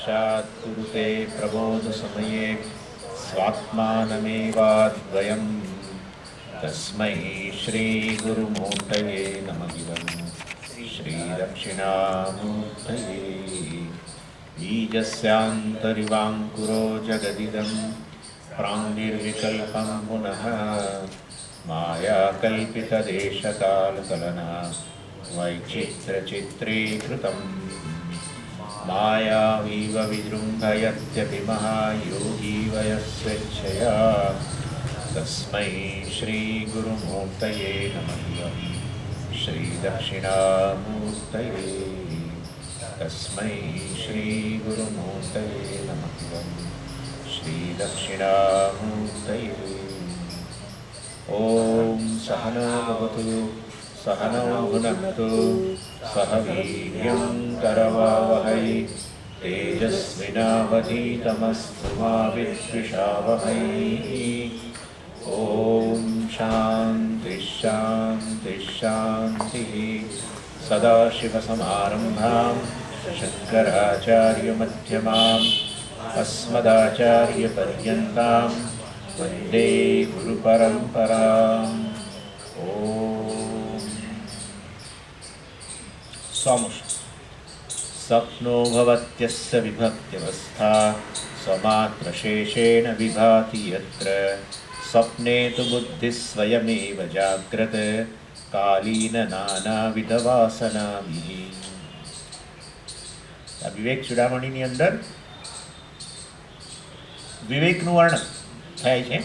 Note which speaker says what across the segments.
Speaker 1: साक्षात् कुरुते प्रबोधसमये स्वात्मानमेवाद्वयम् तस्मै श्रीगुरुमूर्तये नमः। श्रीदक्षिणामूर्तये बीजस्यान्तरिवाङ्कुरो जगदिदं प्राङ्निर्विकल्पं पुनः मायाकल्पितदेशकालकलना वैचित्र्यचित्रीकृतम् मायावीव विजृम्भयत्यपि महायोगी वयस्वेच्छया तस्मै श्रीगुरुमूर्तये नमः। श्रीदक्षिणामूर्तये तस्मै श्रीगुरुमूर्तये नमः। श्रीदक्षिणामूर्तये। ॐ सहना भवतु सहनौ भुनक्तु सह वीर्यं करवावहै तेजस्विनावधीतमस्तु मा विद्विषावहै। ॐ शान्ति शान्ति शान्तिः। सदाशिवसमारम्भां शङ्कराचार्यमध्यमाम् अस्मदाचार्यपर्यन्तां वन्दे गुरुपरम्पराम्। ॐ स्वप्नो भवत्यस्य विभक्त्यवस्था स्वमात्रशेषेण विभाति यत्र स्वप्ने तु बुद्धिः स्वयमेव जाग्रत कालीन नानाविधवासनाभिः। विवेक चूडामणीની અંદર વિવેકનું વર્ણન થાય છે.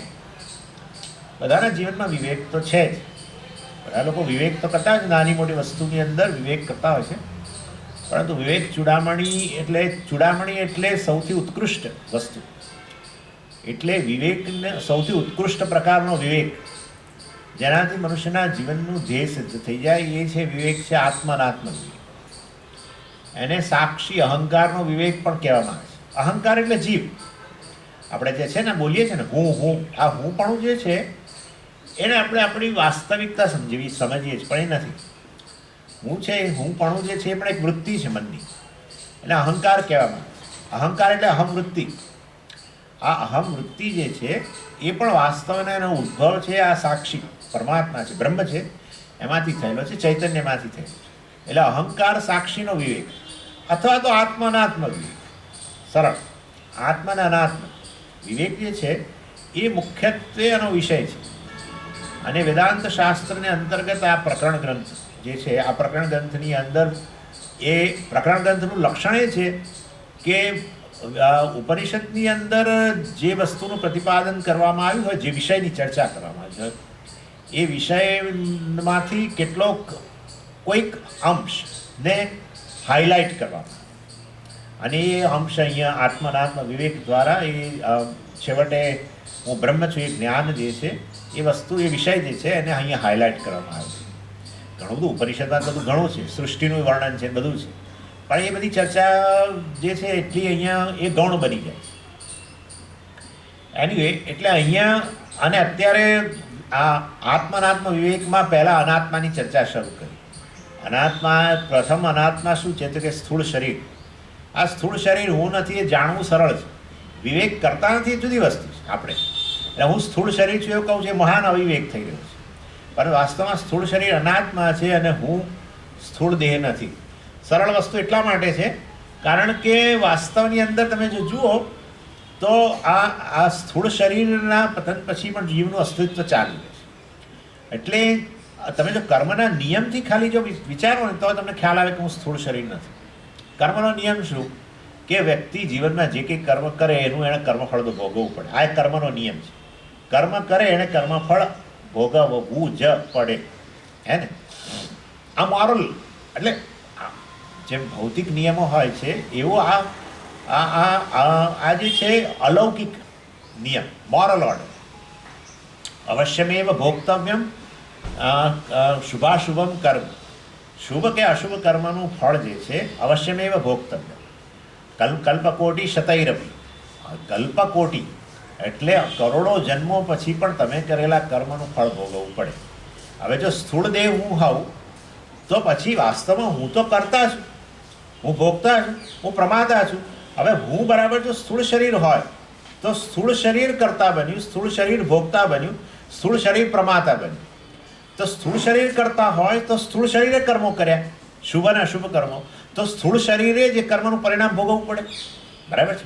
Speaker 1: બધાના જીવનમાં વિવેક તો છે જ. બધા લોકો વિવેક તો કરતા હોય છે, નાની મોટી વસ્તુની અંદર વિવેક કરતા હોય છે. પરંતુ વિવેક ચૂડામણી એટલે સૌથી ઉત્કૃષ્ટ વસ્તુ. એટલે વિવેકને સૌથી ઉત્કૃષ્ટ પ્રકારનો વિવેક જેનાથી મનુષ્યના જીવનનું ધ્યેય સિદ્ધ થઈ જાય એ છે વિવેક છે આત્માનાત્મ વિવેક. એને સાક્ષી અહંકારનો વિવેક પણ કહેવામાં આવે છે. અહંકાર એટલે જીવ. આપણે જે છે ને બોલીએ છીએ ને હું આ હુંપણું જે છે એને આપણે આપણી વાસ્તવિકતા સમજીએ છીએ પણ એ નથી. હું છે હુંપણું જે છે એ પણ એક વૃત્તિ છે મનની, એને અહંકાર કહેવામાં આવે છે. અહંકાર એટલે અહમવૃત્તિ. આ અહમવૃત્તિ જે છે એ પણ વાસ્તવના એનો ઉદ્ભવ છે આ સાક્ષી પરમાત્મા છે, બ્રહ્મ છે, એમાંથી થયેલો છે, ચૈતન્યમાંથી થયેલો છે. એટલે અહંકાર સાક્ષીનો વિવેક અથવા તો આત્માનાત્મ વિવેક. સરળ આત્મા અને અનાત્મ વિવેક જે છે એ મુખ્યત્વે એનો વિષય છે. અને વેદાંત શાસ્ત્રને અંતર્ગત આ પ્રકરણ ગ્રંથ જે છે, આ પ્રકરણ ગ્રંથની અંદર એ પ્રકરણ ગ્રંથનું લક્ષણ એ છે કે ઉપનિષદની અંદર જે વસ્તુનું પ્રતિપાદન કરવામાં આવ્યું હોય, જે વિષયની ચર્ચા કરવામાં આવી હોય, એ વિષયમાંથી કોઈક અંશને હાઇલાઇટ કરવામાં અને એ અંશ અહીંયા આત્માનાત્મ વિવેક દ્વારા એ છેવટે હું બ્રહ્મ છું એ જ્ઞાન જે છે એ વસ્તુ એ વિષય જે છે એને અહીંયા હાઇલાઇટ કરવામાં આવે છે. ઘણું બધું ઉપનિષદમાં બધું ઘણું છે, સૃષ્ટિનું વર્ણન છે, બધું છે, પણ એ બધી ચર્ચા જે છે એટલી અહીંયા એ ગૌણ બની જાય છે. એનીવે એટલે અહીંયા અને અત્યારે આ આત્માનાત્મ વિવેકમાં પહેલાં અનાત્માની ચર્ચા શરૂ કરી. પ્રથમ અનાત્મા શું છે તો કે સ્થૂળ શરીર. આ સ્થૂળ શરીર હું નથી એ જાણવું સરળ છે. વિવેક કરતા નથી એ જુદી વસ્તુ છે. આપણે એટલે હું સ્થૂળ શરીર છું એવું કહું છું, એ મહાન અવિવેક થઈ રહ્યો છે. પણ વાસ્તવમાં સ્થૂળ શરીર અનાત્મા છે અને હું સ્થૂળ દેહ નથી. સરળ વસ્તુ એટલા માટે છે કારણ કે વાસ્તવની અંદર તમે જો જુઓ તો આ સ્થૂળ શરીરના પતન પછી પણ જીવનું અસ્તિત્વ ચાલુ રહે છે. એટલે તમે જો કર્મના નિયમથી ખાલી જો વિચારો ને તો તમને ખ્યાલ આવે કે હું સ્થૂળ શરીર નથી. કર્મનો નિયમ શું કે વ્યક્તિ જીવનમાં જે કંઈ કર્મ કરે એનું એણે કર્મફળ તો ભોગવવું પડે. આ એક કર્મનો નિયમ છે. કર્મ કરે એણે કર્મફળ ભોગવવું જ પડે. હે ને? આ મોરલ એટલે જેમ ભૌતિક નિયમો હોય છે એવો આ જે છે અલૌકિક નિયમ, મોરલ ઓર્ડર. અવશ્યમેવ ભોક્તવ્યમ શુભાશુભમ કર્મ. શુભ કે અશુભ કર્મનું ફળ જે છે અવશ્યમેવ ભોક્તવ્ય. કલ્પકોટી શતૈરપી. કલ્પકોટી એટલે કરોડો જન્મો પછી પણ તમે કરેલા કર્મનું ફળ ભોગવવું પડે. હવે જો સ્થૂળ દેહ હું હોઉં તો પછી વાસ્તવમાં હું તો કરતા છું, હું ભોગતા છું, હું પ્રમાતા છું, હવે હું બરાબર જો સ્થૂળ શરીર હોય તો સ્થૂળ શરીર કરતા બન્યું, સ્થૂળ શરીર ભોગતા બન્યું, સ્થૂળ શરીર પ્રમાતા બન્યું. તો સ્થૂળ શરીર કરતા હોય તો સ્થૂળ શરીરે કર્મો કર્યા, શુભ અને અશુભ કર્મો, તો સ્થૂળ શરીરે જે કર્મનું પરિણામ ભોગવવું પડે. બરાબર છે?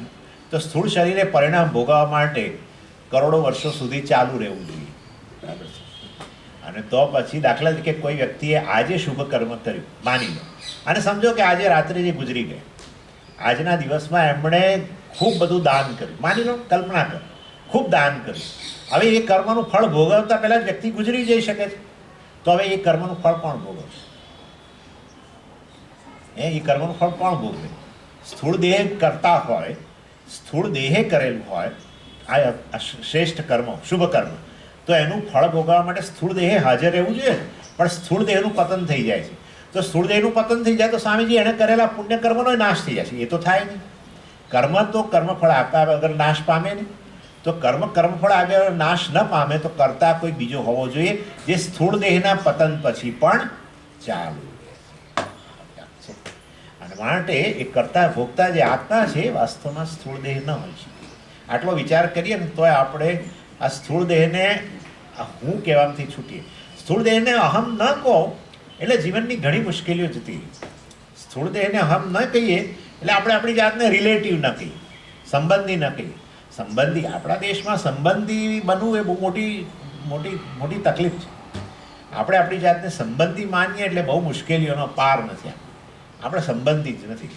Speaker 1: તો સ્થૂળ શરીરે પરિણામ ભોગવવા માટે કરોડો વર્ષો સુધી ચાલુ રહેવું જોઈએ. બરાબર છે? અને તો પછી દાખલા તરીકે કોઈ વ્યક્તિએ આજે શુભ કર્મ કર્યું, માની લો, અને સમજો કે આજે રાત્રે જે ગુજરી ગયા, આજના દિવસમાં એમણે ખૂબ બધું દાન કર્યું, માની લો, કલ્પના કરો, ખૂબ દાન કર્યું. હવે એ કર્મનું ફળ ભોગવતા પહેલાં જ વ્યક્તિ ગુજરી જઈ શકે છે. તો હવે એ કર્મનું ફળ કોણ ભોગવશે? એ કર્મનું ફળ કોણ ભોગવે? સ્થૂળ દેહ કરતા હોય, સ્થૂળ દેહે કરેલું હોય આ શ્રેષ્ઠ કર્મ, શુભ કર્મ, તો એનું ફળ ભોગવવા માટે સ્થૂળ દેહે હાજર રહેવું જોઈએ. પણ સ્થૂળ દેહનું પતન થઈ જાય છે. તો સ્થૂળ દેહનું પતન થઈ જાય તો સ્વામીજી એણે કરેલા પુણ્ય કર્મનો નાશ થઈ જશે. એ તો થાય નહીં. કર્મ તો કર્મફળ આપ્યા વગર નાશ પામે નહીં. તો કર્મફળ આવ્યા નાશ ન પામે તો કરતા કોઈ બીજો હોવો જોઈએ જે સ્થૂળ દેહના પતન પછી પણ ચાલુ રહે. અને માટે એ કરતા ભોગતા જે આત્મા છે વાસ્તવમાં સ્થૂળ દેહ ન હોય શકે. આટલો વિચાર કરીએ ને તોય આપણે આ સ્થૂળ દેહને હું કહેવાથી છૂટીએ. સ્થૂળ દેહને અહમ ન કહો એટલે જીવનની ઘણી મુશ્કેલીઓ જતી. સ્થૂળ દેહને અહમ ન કહીએ એટલે આપણે આપણી જાતને રિલેટિવ ન કહીએ, સંબંધી ન કહીએ. સંબંધી, આપણા દેશમાં સંબંધી બનવું એ બહુ મોટી તકલીફ છે. આપણે આપણી જાતને સંબંધી માનીએ એટલે બહુ મુશ્કેલીઓનો પાર નથી. આપણે સંબંધી જ નથી.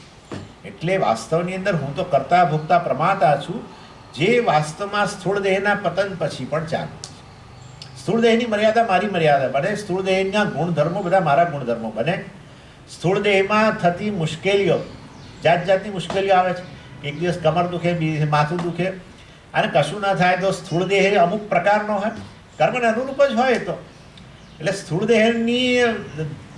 Speaker 1: એટલે વાસ્તવની અંદર હું તો કરતા ભોગતા પ્રમાતા છું, જે વાસ્તવમાં સ્થૂળ દેહના પતન પછી પણ ચાલે. સ્થૂળ દેહની મર્યાદા મારી મર્યાદા બને, સ્થૂળ દેહના ગુણધર્મો બધા મારા ગુણધર્મો બને. સ્થૂળ દેહમાં થતી મુશ્કેલીઓ, જાત જાતની મુશ્કેલીઓ આવે છે. એક દિવસ કમર દુખે, બીજે દિવસ માથું દુખે, અને કશું ના થાય તો સ્થૂળ દેહ અમુક પ્રકારનો હોય, કર્મને અનુરૂપ જ હોય. તો એટલે સ્થૂળ દેહની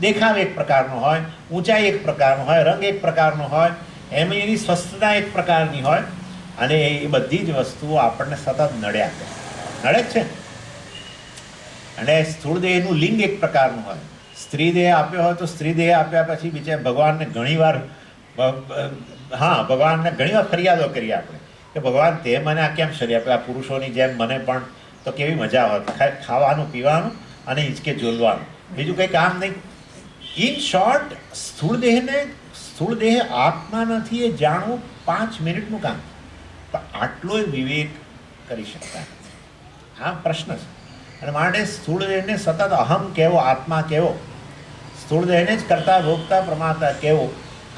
Speaker 1: દેખાવ એક પ્રકારનો હોય, ઊંચાઈ એક પ્રકારનો હોય, રંગ એક પ્રકારનો હોય, એમાં એની સ્વસ્થતા એક પ્રકારની હોય. અને એ બધી જ વસ્તુઓ આપણને સતત નડે જ છે. અને સ્થૂળ દેહનું લિંગ એક પ્રકારનું હોય. સ્ત્રી દેહ આપ્યો હોય તો સ્ત્રી દેહ આપ્યા પછી બીજા ભગવાનને ઘણીવાર ફરિયાદો કરીએ આપણે કે ભગવાન તે મને આ કેમ શરીર આપ્યા, પુરુષોની જેમ મને પણ તો કેવી મજા હોત, ખાવાનું પીવાનું અને હિંચકે ઝૂલવાનું, બીજું કંઈ કામ નહીં. ઇન શોર્ટ, સ્થૂળ દેહ આત્મા નથી એ જાણવું 5 મિનિટનું કામ. પણ આટલો વિવેક કરી શકતા નથી. આ પ્રશ્ન છે. અને માટે સ્થૂળ દેહને સતત અહમ કહેવો, આત્મા કહેવો, સ્થૂળ દેહને જ કરતા ભોગતા પ્રમાતા કહેવો,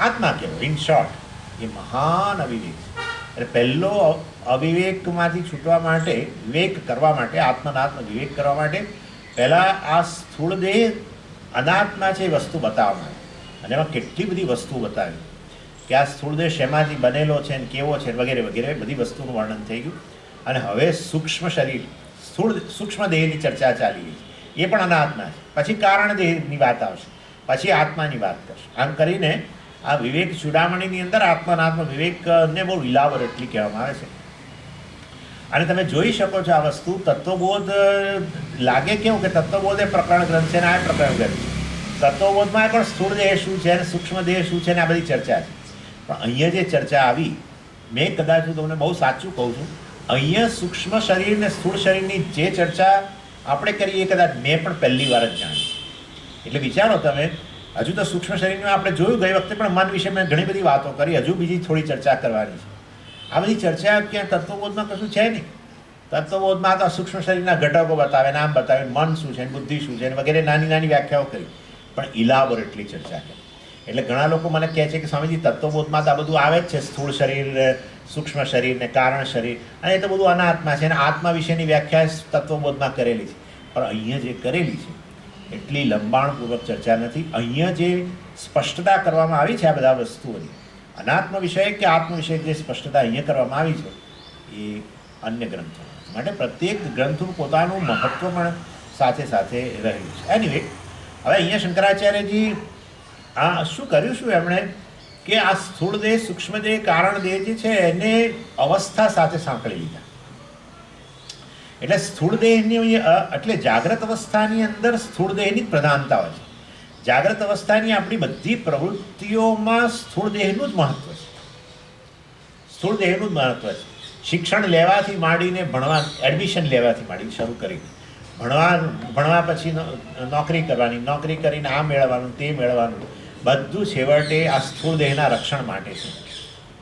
Speaker 1: આત્મા કહેવો, ઇન શોર્ટ એ મહાન અવિવેક છે. એટલે પહેલો અવિવેકમાંથી છૂટવા માટે, વિવેક કરવા માટે, આત્મનાત્મ વિવેક કરવા માટે પહેલાં આ સ્થૂળ દેહ અનાત્મા છે એ વસ્તુ બતાવવામાં આવી. અને એમાં કેટલી બધી વસ્તુઓ બતાવી કે આ સ્થૂળ દેહ શેમાંથી બનેલો છે ને કેવો છે વગેરે વગેરે બધી વસ્તુનું વર્ણન થઈ ગયું. અને હવે સૂક્ષ્મ શરીર, સૂક્ષ્મ દેહની ચર્ચા ચાલી રહી છે. એ પણ અનાત્મા છે. પછી કારણ દેહની વાત આવશે, પછી આત્માની વાત કરશે. આમ કરીને આ વિવેક ચૂડામણીની અંદર આત્માનાત્મ વિવેકને બહુ ઇલાબોરેટલી કહેવામાં આવે છે. અને તમે જોઈ શકો છો આ વસ્તુ તત્વબોધ લાગે કેવું કે તત્વબોધ એ પ્રકરણ ગ્રંથ છે ને આ પ્રકરણ ગ્રંથ છે. તત્વબોધમાં પણ સ્થૂળ દેહ શું છે અને સૂક્ષ્મ દેહ શું છે ને આ બધી ચર્ચા છે. પણ અહીંયા જે ચર્ચા આવી, મેં કદાચ હું તમને બહુ સાચું કહું છું, અહીંયા સૂક્ષ્મ શરીર ને સ્થૂળ શરીરની જે ચર્ચા આપણે કરીએ એ કદાચ મેં પણ પહેલી વાર જ જાણી. એટલે વિચારો તમે, હજુ તો સૂક્ષ્મ શરીરમાં આપણે જોયું ગઈ વખતે, પણ મન વિશે મેં ઘણી બધી વાતો કરી, હજુ બીજી થોડી ચર્ચા કરવાની છે. આ બધી ચર્ચા ક્યાં તત્વબોધમાં કશું છે નહીં. તત્વબોધમાં તો સૂક્ષ્મ શરીરના ઘટકો બતાવે, નામ બતાવે, મન શું છે, બુદ્ધિ શું છે વગેરે નાની નાની વ્યાખ્યાઓ કરી, પણ ઇલાબોરેટલી ચર્ચા કરી. એટલે ઘણા લોકો મને કહે છે કે સ્વામીજી તત્વબોધમાં તો આ બધું આવે જ છે, સ્થૂળ શરીર, સૂક્ષ્મ શરીર ને કારણ શરીર, અને એ તો બધું અનાત્મા છે, અને આત્મા વિશેની વ્યાખ્યા તત્વબોધમાં કરેલી છે. પણ અહીંયા જે કરેલી છે એટલી લંબાણપૂર્વક ચર્ચા નથી. અહીંયા જે સ્પષ્ટતા કરવામાં આવી છે આ બધા વસ્તુઓની, અનાત્મ વિષયક કે આત્મ વિષયક જે સ્પષ્ટતા અહીંયા કરવામાં આવી છે એ અન્ય ગ્રંથો માટે પ્રત્યેક ગ્રંથનું પોતાનું મહત્વ પણ સાથે સાથે રહ્યું છે. એનીવે, હવે અહીંયા શંકરાચાર્યજી આ શું કર્યું, શું એમણે કે આ સ્થૂળ દેહ, સૂક્ષ્મ દેહ, કારણ દેહ જે છે એને અવસ્થા સાથે સાંકળી લીધા. એટલે સ્થૂળ દેહની એટલે જાગ્રત અવસ્થાની અંદર સ્થૂળ દેહની પ્રધાનતા હોય છે. જાગ્રત અવસ્થાની આપણી બધી પ્રવૃત્તિઓમાં સ્થૂળ દેહનું જ મહત્વ છે. સ્થૂળ દેહનું જ મહત્વ છે. શિક્ષણ લેવાથી માંડીને ભણવા, એડમિશન લેવાથી માંડીને શરૂ કરી ભણવા પછી નોકરી કરવાની, નોકરી કરીને આ મેળવવાનું તે મેળવવાનું, બધું છેવટે આ સ્થૂળ દેહના રક્ષણ માટે છે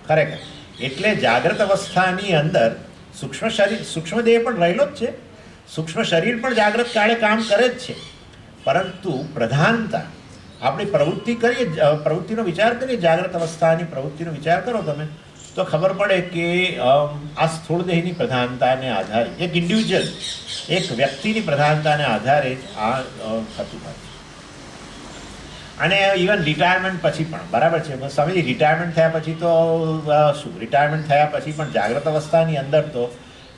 Speaker 1: ખરેખર. એટલે જાગ્રત અવસ્થાની અંદર સૂક્ષ્મ દેહ પણ રહેલો જ છે, સૂક્ષ્મ શરીર પણ જાગ્રત કાળે કામ કરે જ છે, પરંતુ પ્રધાનતા આપણી પ્રવૃત્તિનો વિચાર કરીએ, જાગ્રત અવસ્થાની પ્રવૃત્તિનો વિચાર કરો તમે, તો ખબર પડે કે આ સ્થૂળ દેહની પ્રધાનતાને આધારે, એક ઇન્ડિવિજ્યુઅલ, એક વ્યક્તિની પ્રધાનતાને આધારે જ આ થતું હોય છે. અને ઇવન રિટાયરમેન્ટ પછી પણ બરાબર છે. સ્વામીજી, રિટાયરમેન્ટ થયા પછી તો શું, રિટાયરમેન્ટ થયા પછી પણ જાગ્રત અવસ્થાની અંદર તો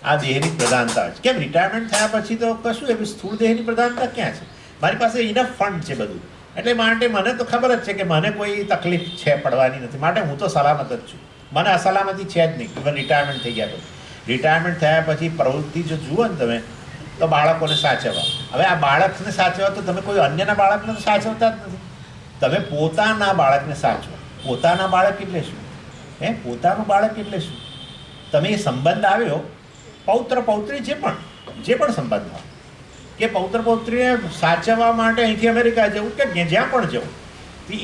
Speaker 1: આ દેહની પ્રધાનતા હોય છે. કેમ રિટાયરમેન્ટ થયા પછી તો કશું એવી સ્થૂળ દેહની પ્રધાનતા ક્યાં છે? મારી પાસે ઇનફ ફંડ છે બધું, એટલે માટે મને તો ખબર જ છે કે મને કોઈ તકલીફ છે પડવાની નથી, માટે હું તો સલામત જ છું, મને અસલામતી છે જ નહીં. ઇવન રિટાયરમેન્ટ થઈ ગયા પછી, રિટાયરમેન્ટ થયા પછી પ્રવૃત્તિ જો જુઓ ને તમે, તો બાળકોને સાચવવા. હવે આ બાળકને સાચવવા તો તમે કોઈ અન્યના બાળકને તો સાચવતા જ નથી, તમે પોતાના બાળકને સાચવો. પોતાના બાળક એટલે શું? પોતાનું બાળક એટલે શું? તમે એ સંબંધ આવ્યો, પૌત્ર પૌત્રી જે પણ સંબંધ હોય, કે પૌત્ર પૌત્રીને સાચવવા માટે અહીંથી અમેરિકા જવું કે જ્યાં પણ જવું,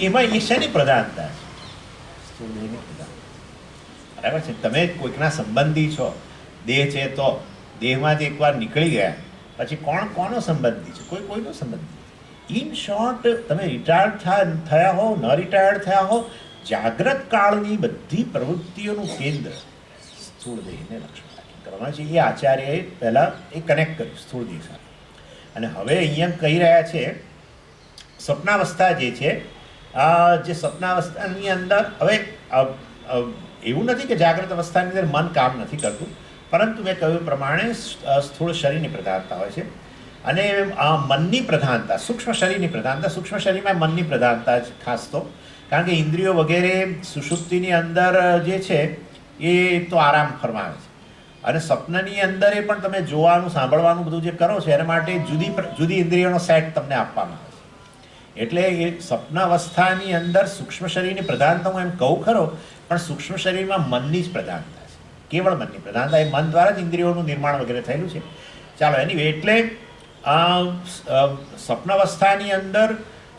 Speaker 1: એમાં એ શેની પ્રધાનતા છે? બરાબર છે. તમે કોઈકના સંબંધી છો, દેહ છે તો દેહમાંથી એકવાર નીકળી ગયા પછી કોનો સંબંધી છે? કોઈનો સંબંધી. ઇન શોર્ટ, તમે રિટાયર્ડ થયા હો, ન રિટાયર્ડ થયા હો, જાગ્રત કાળની બધી પ્રવૃત્તિઓનું કેન્દ્ર સ્થૂળ દેહને રક્ષણ કરવાનું છે. એ આચાર્યએ પહેલાં એ કનેક્ટ કર્યું સ્થૂળ દેહ સાથે. અને હવે અહીંયા કહી રહ્યા છે સ્વપ્નાવસ્થા જે છે, જે સ્વપ્નાવસ્થાની અંદર હવે એવું નથી કે જાગ્રત અવસ્થાની અંદર મન કામ નથી કરતું, પરંતુ મેં કહ્યું પ્રમાણે સ્થૂળ શરીરની પ્રધાનતા હોય છે અને મનની પ્રધાનતા, સૂક્ષ્મ શરીરની પ્રધાનતા. સૂક્ષ્મ શરીરમાં મનની પ્રધાનતા જ ખાસ તો, કારણ કે ઇન્દ્રિયો વગેરે સુષુપ્તિની અંદર જે છે એ તો આરામ ફરમાવે છે, અને સ્વપ્નની અંદર એ પણ તમે જોવાનું, સાંભળવાનું બધું જે કરો છો એના માટે જુદી ઇન્દ્રિયોનો સેટ તમને આપવામાં આવે છે. એટલે એ સ્વપ્ન અવસ્થાની અંદર સૂક્ષ્મ શરીરની પ્રધાનતા હું એમ કહું ખરો, પણ સૂક્ષ્મ શરીરમાં મનની જ પ્રધાનતા છે, કેવળ મનની પ્રધાનતા. એ મન દ્વારા જ ઇન્દ્રિયોનું નિર્માણ વગેરે થયેલું છે. ચાલો, એની એટલે સ્વપ્નાવસ્થાની અંદર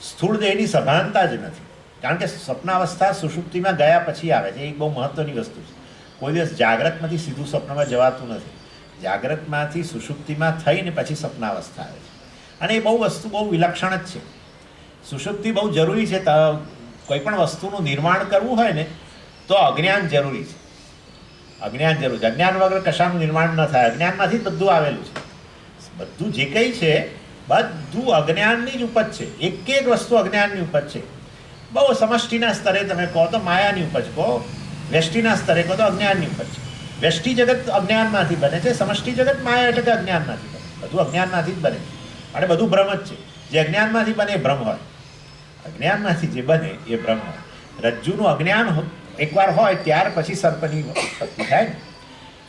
Speaker 1: સ્થૂળ દેહની સભાનતા જ નથી, કારણ કે સ્વપ્નાવસ્થા સુષુપ્તિમાં ગયા પછી આવે છે. એ બહુ મહત્વની વસ્તુ છે. કોઈ દિવસ જાગ્રતમાંથી સીધું સ્વપ્નમાં જવાતું નથી. જાગ્રતમાંથી સુષુપ્તિમાં થઈને પછી સ્વપ્નાવસ્થા આવે છે, અને એ વસ્તુ બહુ વિલક્ષણ જ છે. સુષુપ્તિ બહુ જરૂરી છે. કોઈ પણ વસ્તુનું નિર્માણ કરવું હોય ને તો અજ્ઞાન જરૂરી છે. અજ્ઞાન જરૂર છે. અજ્ઞાન વગર કશાનું નિર્માણ ન થાય. અજ્ઞાનમાંથી જ બધું આવેલું છે. બધું જે કંઈ છે બધું અજ્ઞાનની જ ઉપજ છે. એક એક વસ્તુ અજ્ઞાનની ઉપજ છે. બહુ સમષ્ટિના સ્તરે તમે કહો તો માયાની ઉપજ કહો, વ્યષ્ટિના સ્તરે કહો તો અજ્ઞાનની ઉપજ છે. વ્યષ્ટિ જગત અજ્ઞાનમાંથી બને છે, સમષ્ટિ જગત માયા એટલે કે અજ્ઞાનમાંથી બને. બધું અજ્ઞાનમાંથી જ બને છે, અને બધું બ્રહ્મ જ છે. જે અજ્ઞાનમાંથી બને એ બ્રહ્મ હોય, અજ્ઞાનમાંથી જે બને એ બ્રહ્મ હોય. રજ્જુનું અજ્ઞાન એકવાર હોય ત્યાર પછી સર્પની ઉત્પત્તિ થાય ને.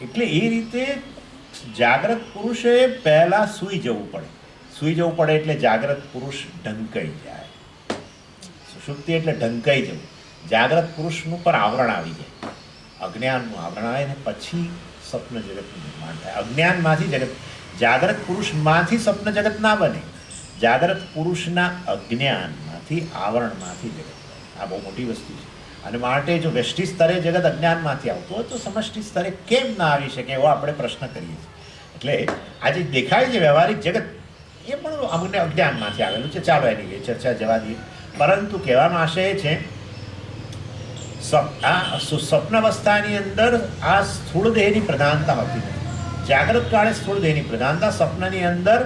Speaker 1: એટલે એ રીતે જાગ્રત પુરુષે પહેલાં સૂઈ જવું પડે. સૂઈ જવું પડે એટલે જાગ્રત પુરુષ ઢંકાઈ જાય. સુષુપ્તિ એટલે ઢંકાઈ જવું. જાગ્રત પુરુષનું પર આવરણ આવી જાય, અજ્ઞાનનું આવરણ આવે ને પછી સ્વપ્ન જગતનું નિર્માણ થાય. અજ્ઞાનમાંથી જગત, જાગ્રત પુરુષમાંથી સ્વપ્ન જગત ના બને, જાગ્રત પુરુષના અજ્ઞાનમાંથી, આવરણમાંથી જગત બને. આ બહુ મોટી વસ્તુ છે. અને માટે જો વ્યષ્ટિ સ્તરે જગત અજ્ઞાનમાંથી આવતું હોય તો સમષ્ટિ સ્તરે કેમ ના આવી શકે એવો આપણે પ્રશ્ન કરીએ છીએ. એટલે આજે દેખાય છે વ્યવહારિક જગત એ પણ અમને અજ્ઞાનમાંથી આવેલું છે. ચાલો એની ચર્ચા જવા દઈએ. પરંતુ કહેવાનો આશય એ છે, સ્વપ્ન અવસ્થાની અંદર આ સ્થૂળ દેહની પ્રધાનતા હોતી નથી. જાગ્રત કાળે સ્થૂળ દેહની પ્રધાનતા, સ્વપ્નની અંદર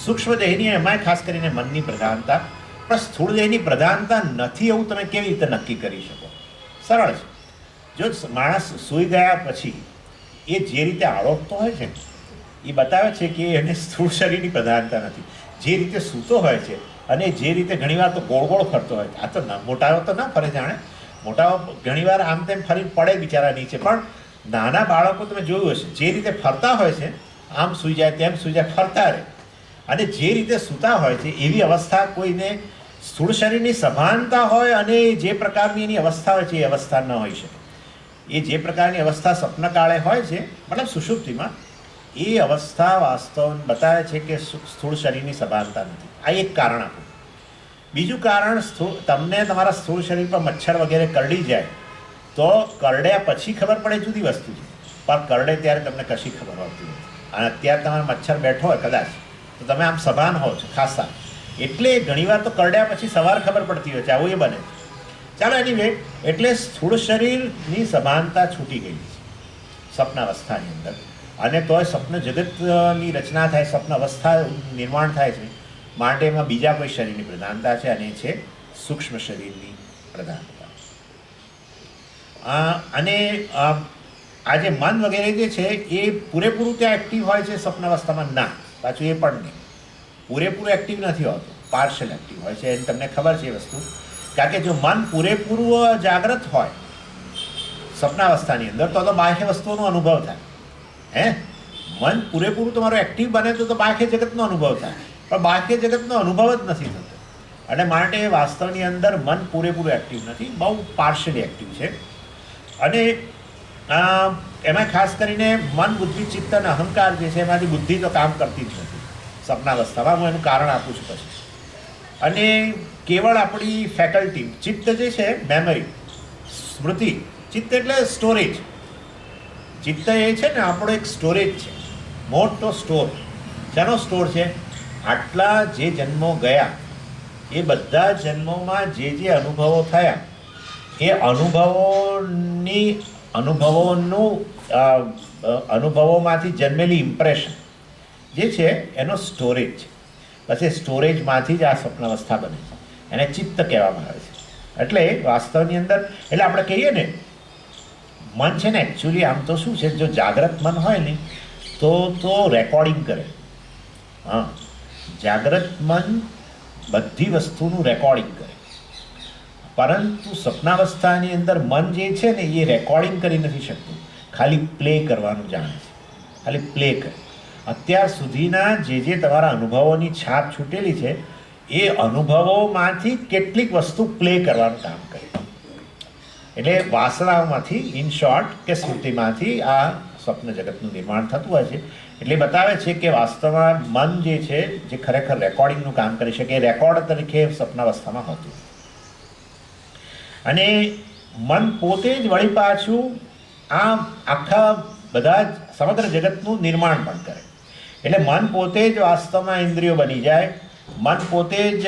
Speaker 1: સૂક્ષ્મ દેહની, એમાંય ખાસ કરીને મનની પ્રધાનતા. પણ સ્થૂળ દેહની પ્રધાનતા નથી એવું તમે કેવી રીતે નક્કી કરી શકો? સરળ છે. જો માણસ સૂઈ ગયા પછી એ જે રીતે આળોટતો હોય છે એ બતાવે છે કે એને સ્થૂળ શરીરની પ્રધાનતા નથી. જે રીતે સૂતો હોય છે અને જે રીતે ઘણીવાર તો ગોળ ગોળ ફરતો હોય છે. આ તો મોટાઓ તો ના ફરે, જાણે મોટાઓ ઘણીવાર આમ તેમ ફરી પડે બિચારા નીચે, પણ નાના બાળકો તમે જોયું હશે જે રીતે ફરતા હોય છે, આમ સૂઈ જાય તેમ સૂઈ જાય, ફરતા રહે. અને જે રીતે સૂતા હોય છે એવી અવસ્થા કોઈને સ્થૂળ શરીરની સભાનતા હોય અને જે પ્રકારની એની અવસ્થા હોય છે એ અવસ્થા ન હોઈ શકે. એ જે પ્રકારની અવસ્થા સ્વપ્નકાળે હોય છે, મતલબ સુષુપ્તિમાં, એ અવસ્થા વાસ્તવ બતાવે છે કે સ્થૂળ શરીરની સભાનતા નથી. આ એક કારણ આપું. બીજું કારણ, તમને તમારા સ્થૂળ શરીર પર મચ્છર વગેરે કરડી જાય તો કરડ્યા પછી ખબર પડે જુદી વસ્તુ છે, પણ કરડે ત્યારે તમને કશી ખબર હોતી નથી. અને અત્યારે તમારે મચ્છર બેઠો હોય કદાચ તો તમે આમ સભાન હો છો ખાસા, એટલે ઘણીવાર તો કરડ્યા પછી સવાર ખબર પડતી હોય છે, આવું એ બને છે. ચાલો એનીવે, એટલે સ્થૂળ શરીરની સભાનતા છૂટી ગઈ છે સ્વપ્નાવસ્થાની અંદર, અને તોય સ્વપ્ન જગતની રચના થાય, સ્વપ્ન અવસ્થા નિર્માણ થાય છે, માટે એમાં બીજા કોઈ શરીરની પ્રધાનતા છે, અને એ છે સૂક્ષ્મ શરીરની પ્રધાનતા. અને આ જે મન વગેરે જે છે એ પૂરેપૂરું ત્યાં એક્ટિવ હોય છે સ્વપ્નાવસ્થામાં? ના, પાછું એ પણ નહીં, પૂરેપૂરું એક્ટિવ નથી હોતું, પાર્શિયલ એક્ટિવ હોય છે. એની તમને ખબર છે એ વસ્તુ, કારણ કે જો મન પૂરેપૂરું જાગ્રત હોય સ્વપ્નાવસ્થાની અંદર તો બાહ્ય વસ્તુઓનો અનુભવ થાય. મન પૂરેપૂરું તમારું એક્ટિવ બને તો બાહ્ય જગતનો અનુભવ થાય, પણ બાહ્ય જગતનો અનુભવ જ નથી થતો. અને માટે વાસ્તવની અંદર મન પૂરેપૂરું એક્ટિવ નથી, બહુ પાર્શિયલી એક્ટિવ છે. અને એમાં ખાસ કરીને મન, બુદ્ધિ, ચિત્ત અને અહંકાર જે છે એમાંથી બુદ્ધિ તો કામ કરતી જ નથી સ્વપ્નાવસ્થામાં. હું એનું કારણ આપું છું પછી. અને કેવળ આપણી ફેકલ્ટી, ચિત્ત જે છે, મેમરી, સ્મૃતિ, ચિત્ત એટલે સ્ટોરેજ. ચિત્ત એ છે ને આપણો એક સ્ટોરેજ છે, મોટો સ્ટોર. શેનો સ્ટોર છે? આટલા જે જન્મો ગયા એ બધા જન્મોમાં જે અનુભવો થયા એ અનુભવોમાંથી જન્મેલી ઇમ્પ્રેશન જે છે એનો સ્ટોરેજ છે. પછી સ્ટોરેજમાંથી જ આ સ્વપ્નાવસ્થા બને છે, એને ચિત્ત કહેવામાં આવે છે. એટલે વાસ્તવની અંદર, એટલે આપણે કહીએ ને મન છે ને એકચ્યુઅલી આમ તો શું છે, જો જાગ્રત મન હોય ને તો રેકોર્ડિંગ કરે. જાગ્રત મન બધી વસ્તુનું રેકોર્ડિંગ કરે, પરંતુ સ્વપ્નાવસ્થાની અંદર મન જે છે ને એ રેકોર્ડિંગ કરી નથી શકતું, ખાલી પ્લે કરવાનું જાણે છે, ખાલી પ્લે કરે. અત્યાર સુધીના જે તમારા અનુભવોની છાપ છૂટેલી છે એ અનુભવોમાંથી કેટલીક વસ્તુ પ્લે કરવાનું કામ કરે. એટલે વાસનાઓમાંથી, ઇન શોર્ટ, કે સ્મૃતિમાંથી આ સ્વપ્ન જગતનું નિર્માણ થતું હોય છે. એટલે બતાવે છે કે વાસ્તવમાં મન જે છે, જે ખરેખર રેકોર્ડિંગનું કામ કરી શકે, એ રેકોર્ડ તરીકે સ્વપ્નાવસ્થામાં હોતું. અને મન પોતે જ વળી પાછું આ આખા બધા જ સમગ્ર જગતનું નિર્માણ પણ કરે. એટલે મન પોતે જ વાસ્તવમાં ઇન્દ્રિયો બની જાય. મન પોતે જ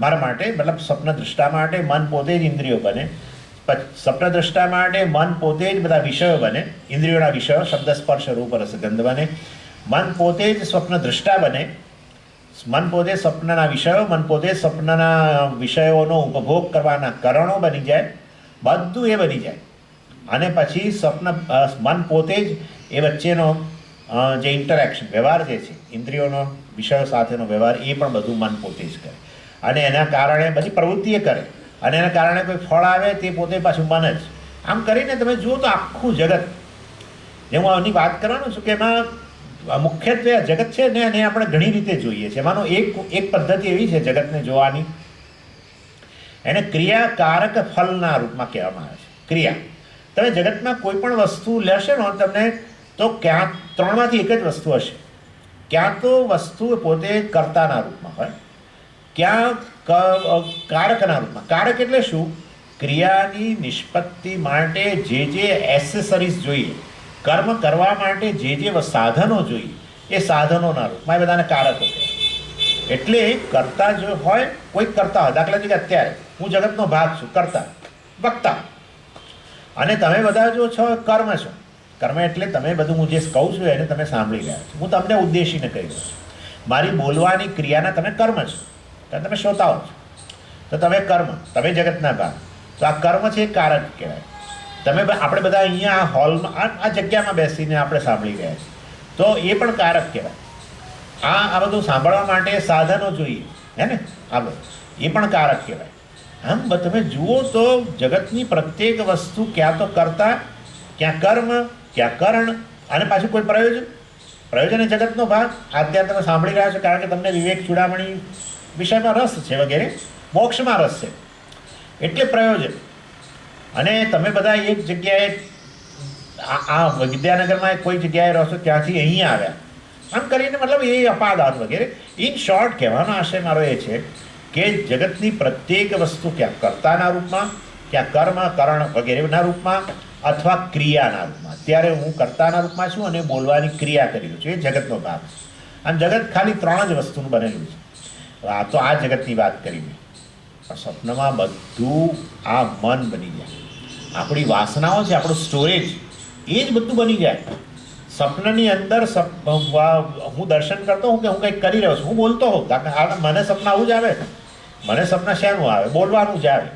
Speaker 1: મારા માટે, મતલબ સ્વપ્ન દ્રષ્ટા માટે મન પોતે જ ઇન્દ્રિયો બને. સ્વપ્ન દ્રષ્ટા માટે મન પોતે જ બધા વિષયો બને, ઇન્દ્રિયોના વિષયો, શબ્દ, સ્પર્શ, રૂપ, રસ, ગંધ બને. મન પોતે જ સ્વપ્ન દ્રષ્ટા બને, મન પોતે સ્વપ્નના વિષયો, મન પોતે સ્વપ્નના વિષયોનો ઉપભોગ કરવાના કરણો બની જાય, બધું એ બની જાય. અને પછી મન પોતે જ એ વચ્ચેનો જે ઇન્ટરેક્શન, વ્યવહાર જે છે, ઇન્દ્રિયોનો વિષયો સાથેનો વ્યવહાર, એ પણ બધું મન પોતે જ કરે. અને એના કારણે બધી પ્રવૃત્તિએ કરે, અને એના કારણે કોઈ ફળ આવે તે પોતે પાછું મન જ. આમ કરીને તમે જુઓ તો આખું જગત, જે હું આની વાત કરવાનું છું કે એમાં મુખ્યત્વે આ જગત છે ને એને આપણે ઘણી રીતે જોઈએ છીએ. એમાંનો એક પદ્ધતિ એવી છે જગતને જોવાની, એને ક્રિયાકારક ફલના રૂપમાં કહેવામાં આવે છે. ક્રિયા, તમે જગતમાં કોઈ પણ વસ્તુ લેશે ને તમને, તો ક્યાં ત્રણમાંથી એક જ વસ્તુ હશે. ક્યાં તો વસ્તુ પોતે કર્તાના રૂપમાં હોય, ક્યાં કારકના રૂપમાં. કારક એટલે શું? ક્રિયાની નિષ્પત્તિ માટે જે એસેસરીઝ જોઈએ, કર્મ કરવા માટે જે સાધનો જોઈએ, એ સાધનોના રૂપમાં એ બધાને કારકો કહેવાય. એટલે કર્તા જો હોય, કોઈ કરતા હોય, દાખલા તરીકે અત્યારે હું જગતનો ભાગ છું, કર્તા, વક્તા, અને તમે બધા જો છો કર્મ છો. કર્મ એટલે તમે બધું હું જે કહું છું એને તમે સાંભળી રહ્યા છો, હું તમને ઉદ્દેશીને કહી રહ્યો છું. મારી બોલવાની ક્રિયાના તમે કર્મ છો, કારણ તમે શ્રોતાઓ છો, તો તમે કર્મ, તમે જગતના ભાગ. તો આ કર્મ છે એ કારક કહેવાય. આપણે બધા અહીંયા આ હોલમાં, આ જગ્યામાં બેસીને આપણે સાંભળી રહ્યા છીએ, તો એ પણ કારક કહેવાય. આ બધું સાંભળવા માટે સાધનો જોઈએ, હે ને, આ બધું એ પણ કારક કહેવાય. આમ તમે જુઓ તો જગતની પ્રત્યેક વસ્તુ ક્યાં તો કરતા, ક્યાં કર્મ, ક્યાં કરણ, અને પાછું કોઈ પ્રયોજન. પ્રયોજન એ જગતનો ભાગ. અત્યારે તમે સાંભળી રહ્યા છો કારણ કે તમને વિવેક ચૂડામણી વિષયમાં રસ છે વગેરે, મોક્ષમાં રસ છે, એટલે પ્રયોજન. અને તમે બધા એક જગ્યાએ આ વિદ્યાનગરમાં કોઈ જગ્યાએ રહો છો ત્યાંથી અહીંયા આવ્યા, આમ કરીને મતલબ એ અપાદાન વગેરે. ઇન શોર્ટ કહેવાનો આશય મારો એ છે કે જગતની પ્રત્યેક વસ્તુ ક્યાં કર્તાના રૂપમાં, ક્યાં કર્મ કરણ વગેરેના રૂપમાં અથવા ક્રિયાના રૂપમાં. અત્યારે હું કર્તાના રૂપમાં છું અને બોલવાની ક્રિયા કરી રહ્યો છું, એ જગતનો ભાગ છે. આમ જગત ખાલી 3 જ વસ્તુનું બનેલું છે. આ તો આ જગતની વાત કરી મેં, પણ સ્વપ્નમાં બધું આ મન બની જાય. આપણી વાસનાઓ છે, આપણું સ્ટોરેજ, એ જ બધું બની જાય. સપનાની અંદર હું દર્શન કરતો હોઉં કે હું કંઈક કરી રહ્યો છું, હું બોલતો હોઉં, મને સપના આવું જ આવે. મને સપના શેનું આવે? બોલવાનું જ આવે.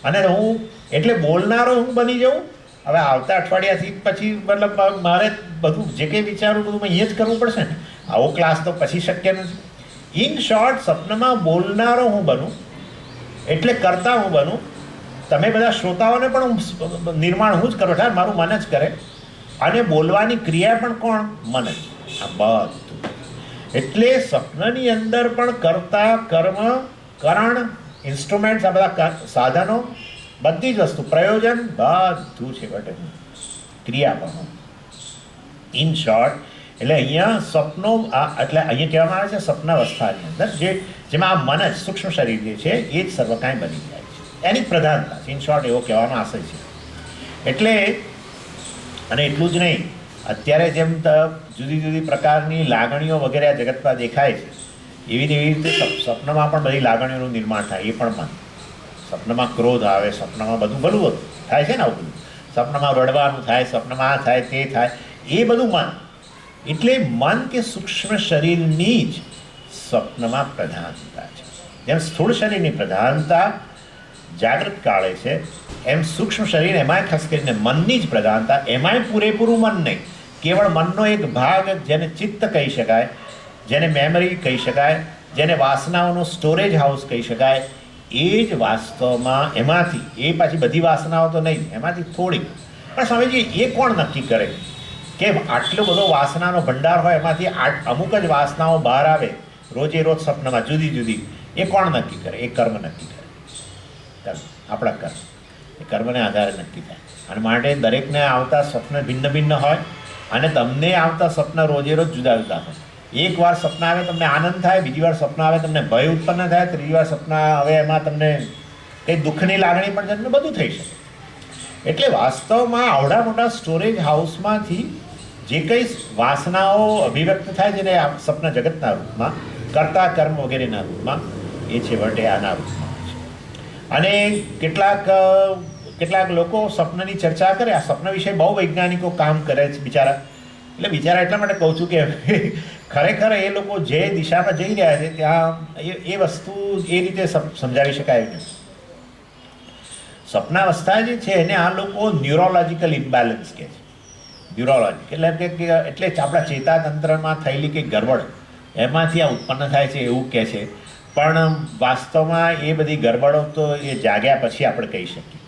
Speaker 1: અને હું એટલે બોલનારો હું બની જાઉં. હવે આવતા અઠવાડિયાથી પછી મતલબ મારે બધું જે કંઈ વિચારું બધું અહીંયા જ કરવું પડશે ને. આવો ક્લાસ તો પછી શક્ય નથી. ઇન શોર્ટ, સપનામાં બોલનારો હું બનું, એટલે કરતા હું બનું. તમે બધા શ્રોતાઓને પણ હું નિર્માણ હું જ કરું, એટલે મારું મન જ કરે. અને બોલવાની ક્રિયા પણ કોણ? મન જ. આ બધું એટલે સ્વપ્નની અંદર પણ કર્તા, કર્મ, કરણ, ઇન્સ્ટ્રુમેન્ટ્સ, આ બધા સાધનો, બધી જ વસ્તુ, પ્રયોજન બધું છે બટે ક્રિયા પણ. ઇન શોર્ટ એટલે અહીંયા સ્વપ્નો એટલે અહીંયા કહેવામાં આવે છે સ્વપ્નાવસ્થાની અંદર જેમાં આ મન જ સૂક્ષ્મ શરીર જે છે એ જ સર્વ કાંઈ બની જાય છે, એની પ્રધાનતા છે. ઇન શોર્ટ એવો કહેવાનો આશય છે. એટલે અને એટલું જ નહીં, અત્યારે જેમ જુદી જુદી પ્રકારની લાગણીઓ વગેરે આ જગતમાં દેખાય છે, એવી રીતે સ્વપ્નમાં પણ બધી લાગણીઓનું નિર્માણ થાય. એ પણ મન. સ્વપ્નમાં ક્રોધ આવે, સ્વપ્નમાં બધું થાય છે ને. આવું બધું સ્વપ્નમાં રડવાનું થાય, સ્વપ્નમાં આ થાય તે થાય, એ બધું મન. એટલે મન કે સૂક્ષ્મ શરીરની જ સ્વપ્નમાં પ્રધાનતા છે. જેમ સ્થૂળ શરીરની પ્રધાનતા જાગૃત કાળે છે, એમ સૂક્ષ્મ શરીર એમાંય ખાસ કરીને મનની જ પ્રધાનતા. એમાંય પૂરેપૂરું મન નહીં, કેવળ મનનો એક ભાગ જેને ચિત્ત કહી શકાય, જેને મેમરી કહી શકાય, જેને વાસનાઓનો સ્ટોરેજ હાઉસ કહી શકાય, એ જ વાસ્તવમાં એમાંથી, એ પાછી બધી વાસનાઓ તો નહીં, એમાંથી થોડીક. પણ સ્વામીજી એ કોણ નક્કી કરે કે આટલો બધો વાસનાનો ભંડાર હોય એમાંથી અમુક જ વાસનાઓ બહાર આવે રોજે રોજ સ્વપ્નમાં જુદી જુદી? એ કોણ નક્કી કરે? એ કર્મ નક્કી કરે. કર્મ, આપણા કર્મ, એ કર્મને આધારે નક્કી થાય. અને માટે દરેકને આવતા સ્વપ્ન ભિન્ન ભિન્ન હોય, અને તમને આવતા સ્વપ્ન રોજે રોજ જુદા જુદા હોય. એક વાર સપના આવે તમને આનંદ થાય, બીજી વાર સપના આવે તમને ભય ઉત્પન્ન થાય, ત્રીજી વાર સપના આવે એમાં તમને કંઈ દુઃખની લાગણી પણ જન્મે, બધું થઈ શકે. એટલે વાસ્તવમાં આવડા મોટા સ્ટોરેજ હાઉસમાંથી જે કંઈ વાસનાઓ અભિવ્યક્ત થાય છે ને આ સપના જગતના રૂપમાં, કર્તા કર્મ વગેરેના રૂપમાં, એ છેવટે આના રૂપમાં છે. અને કેટલાક લોકો સ્વપ્નની ચર્ચા કરે. આ સ્વપ્ન વિશે બહુ વૈજ્ઞાનિકો કામ કરે છે બિચારા. એટલે બિચારા એટલા માટે કહું છું કે ખરેખર એ લોકો જે દિશામાં જઈ રહ્યા છે ત્યાં એ વસ્તુ એ રીતે સમજાવી શકાય નહીં. સ્વપ્નાવસ્થા જે છે એને આ લોકો ન્યુરોલોજિકલ ઇમ્બેલેન્સ કહે છે. ન્યુરોલોજિક એટલે આપણા ચેતાતંત્રમાં થયેલી કંઈક ગરબડ એમાંથી આ ઉત્પન્ન થાય છે એવું કહે છે. પણ વાસ્તવમાં એ બધી ગરબડો તો એ જાગ્યા પછી આપણે કહી શકીએ.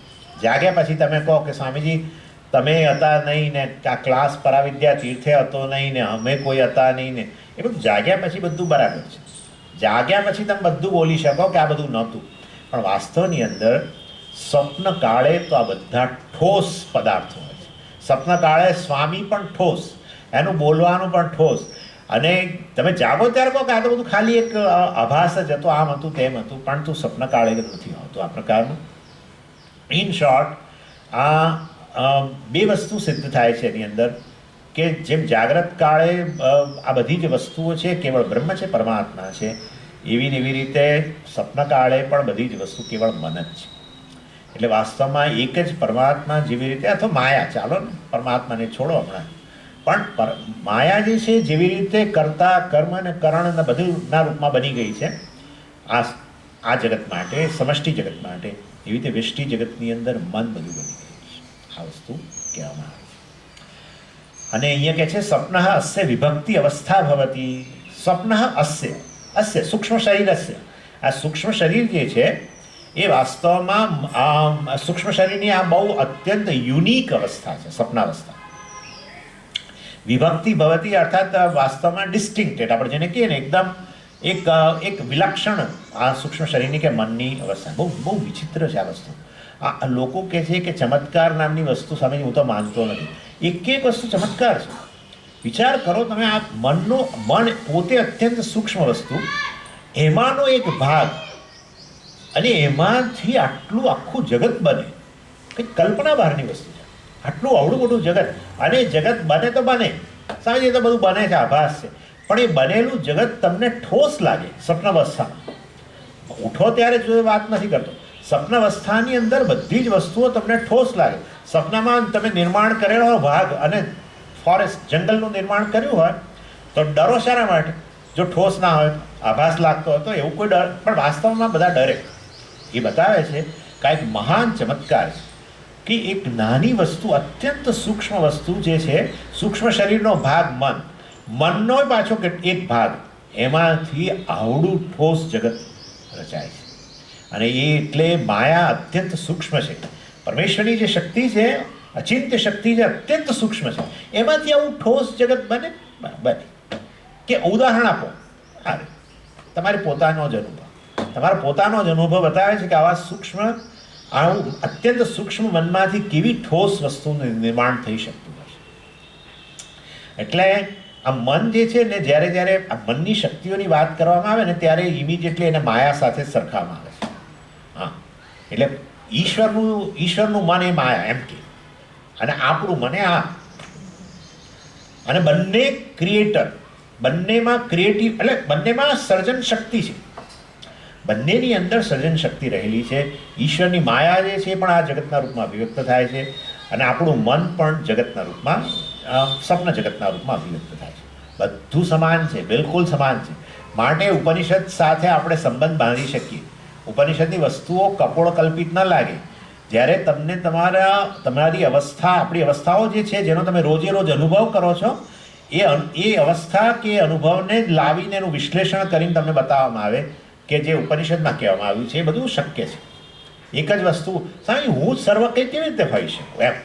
Speaker 1: જાગ્યા પછી તમે કહો કે સ્વામીજી તમે હતા નહીં ને, આ ક્લાસ પરાવિદ્યા તીર્થે હતો નહીં ને, અમે કોઈ હતા નહીં ને, એ બધું જાગ્યા પછી બધું બરાબર છે. જાગ્યા પછી તમે બધું બોલી શકો કે આ બધું નહોતું. પણ વાસ્તવની અંદર સ્વપ્ન કાળે તો આ બધા ઠોસ પદાર્થો હોય છે. સ્વપ્ન કાળે સ્વામી પણ ઠોસ, એનું બોલવાનું પણ ઠોસ. અને તમે જાગો ત્યારે કહો કે આ તો બધું ખાલી એક આભાસ જ હતો, આમ હતું તેમ હતું, પણ તું સ્વપ્ન કાળે નથી આવતું આ પ્રકારનું. ઇન શોર્ટ, આ બે વસ્તુ સિદ્ધ થાય છે એની અંદર કે જેમ જાગ્રત કાળે આ બધી જ વસ્તુઓ છે કેવળ બ્રહ્મ છે, પરમાત્મા છે, એવી ને એવી રીતે સ્વપ્ન કાળે પણ બધી જ વસ્તુ કેવળ મન જ છે. એટલે વાસ્તવમાં એક જ પરમાત્મા જેવી રીતે, અથવા માયા, ચાલો ને પરમાત્માને છોડો હમણાં, પણ માયા જે છે જેવી રીતે કર્તા કર્મ અને કરણ બધુંના રૂપમાં બની ગઈ છે આ જગત માટે, સમષ્ટિ જગત માટે, એવી રીતે વ્યષ્ટિ જગતની અંદર મન બધું બની ગયું છે. આ વસ્તુ કહેવામાં આવે છે. અને અહીંયા કહે છે સ્વપ્ન અસ્ય વિભક્તિ અવસ્થા ભવતી. સ્વપ્ન અસ્ય સૂક્ષ્મ શરીર અસ્ય. આ સૂક્ષ્મ શરીર જે છે એ વાસ્તવમાં સૂક્ષ્મ શરીરની આ બહુ અત્યંત યુનિક અવસ્થા છે, સ્વપ્નાવસ્થા. વિભક્તિ ભવતી અર્થાત વાસ્તવમાં ડિસ્ટિંક્ટેડ, આપણે જેને કહીએ ને એકદમ એક વિલક્ષણ આ સૂક્ષ્મ શરીરની કે મનની અવસ્થા. બહુ વિચિત્ર છે આ વસ્તુ. આ લોકો કહે છે કે ચમત્કાર નામની વસ્તુ સામે હું તો માનતો નથી. એક એક વસ્તુ ચમત્કાર છે. વિચાર કરો તમે, આ મન પોતે અત્યંત સૂક્ષ્મ વસ્તુ, એમાંનો એક ભાગ, અને એમાંથી આટલું આખું જગત બને, કંઈક કલ્પના બહારની વસ્તુ છે. આટલું અવળું મોટું જગત, અને જગત બને તો બને, સમજીએ તો બધું બને છે, આભાસ છે, પણ એ બનેલું જગત તમને ઠોસ લાગે સ્વપ્નાવસ્થામાં. ઉઠો ત્યારે જો વાત નથી કરતો, સ્વપ્નાવસ્થાની અંદર બધી જ વસ્તુઓ તમને ઠોસ લાગે. સપનામાં તમે નિર્માણ કરેલો હોય ભાગ અને ફોરેસ્ટ જંગલનું નિર્માણ કર્યું હોય તો ડરો શાના માટે? જો ઠોસ ના હોય, આભાસ લાગતો હોય તો એવું કોઈ ડર, પણ વાસ્તવમાં બધા ડરે. એ બતાવે છે કાંઈક મહાન ચમત્કાર છે કે એક નાની વસ્તુ, અત્યંત સૂક્ષ્મ વસ્તુ જે છે, સૂક્ષ્મ શરીરનો ભાગ મનનો પાછો એક ભાગ, એમાંથી આવડું ઠોસ જગત રચાય છે. અને એ એટલે માયા અત્યંત સૂક્ષ્મ છે. પરમેશ્વરની જે શક્તિ છે, અચિંત્ય શક્તિ જે અત્યંત સૂક્ષ્મ છે, એમાંથી આવું ઠોસ જગત બને. કે ઉદાહરણ આપો, અરે તમારે પોતાનો જ અનુભવ, તમારો પોતાનો જ અનુભવ બતાવે છે કે આવા સૂક્ષ્મ, આવું અત્યંત સૂક્ષ્મ મનમાંથી કેવી ઠોસ વસ્તુનું નિર્માણ થઈ શકતું હશે. એટલે આ મન જે છે ને, જ્યારે આ મનની શક્તિઓની વાત કરવામાં આવે ને, ત્યારે ઇમિડિયેટલી એને માયા સાથે સરખાવવામાં આવે છે. હા, એટલે ઈશ્વરનું મન એ માયા એમ કે, અને આપણું મને આ, અને બંને ક્રિએટર, બંનેમાં ક્રિએટિવ, એટલે બંનેમાં સર્જન શક્તિ છે. બંનેની અંદર સર્જન શક્તિ રહેલી છે. ઈશ્વરની માયા જે છે પણ આ જગતના રૂપમાં અભિવ્યક્ત થાય છે, અને આપણું મન પણ જગતના રૂપમાં, સ્વપ્ન જગતના રૂપમાં અભિવ્યક્ત થાય છે. બધું સમાન છે, બિલકુલ સમાન છે. માટે ઉપનિષદ સાથે આપણે સંબંધ બાંધી શકીએ. ઉપનિષદની વસ્તુઓ કપોળ કલ્પિત ન લાગે. જ્યારે તમને તમારી અવસ્થા, આપણી અવસ્થાઓ જે છે, જેનો તમે રોજે રોજ અનુભવ કરો છો, એ અવસ્થા કે અનુભવને લાવીને એનું વિશ્લેષણ કરીને તમને બતાવવામાં આવે કે જે ઉપનિષદમાં કહેવામાં આવ્યું છે એ બધું શક્ય છે. એક જ વસ્તુ સ્વામી, હું જ સર્વ કંઈ કેવી રીતે હોઈ શકું એમ.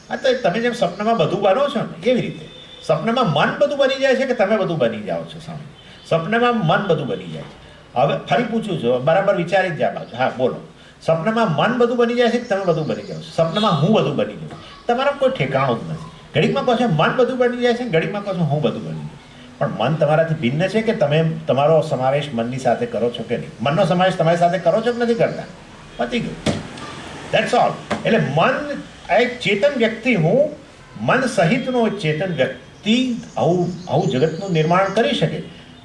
Speaker 1: હા, તો તમે જેમ સ્વપ્નમાં બધું બનો છો ને, એવી રીતે સ્વપ્નમાં મન બધું બની જાય છે કે તમે બધું બની જાઓ છો? સ્વામી, સ્વપ્નમાં મન બધું બની જાય છે. હવે ફરી પૂછું છું, બરાબર વિચારી જ જા બાજુ. હા બોલો, સ્વપ્નમાં મન બધું બની જાય છે કે તમે બધું બની જાઓ છો? સ્વપ્નમાં હું બધું બની જાઉં, તમારા કોઈ ઠેકાણું જ નથી. ઘડીકમાં કહો છો મન બધું બની જાય છે, ઘડીકમાં કહો છો હું બધું બની જાઉં. પણ મન તમારાથી ભિન્ન છે કે તમે તમારો સમાવેશ મનની સાથે કરો છો કે નહીં? મનનો સમાવેશ તમારી સાથે કરો છો કે નથી કરતા? પતી ગયું, દેટ્સ ઓલ. એટલે મન એક ચેતન વ્યક્તિ, હું મન સહિતનો ચેતન વ્યક્તિ આવું જગતનું નિર્માણ કરી શકે.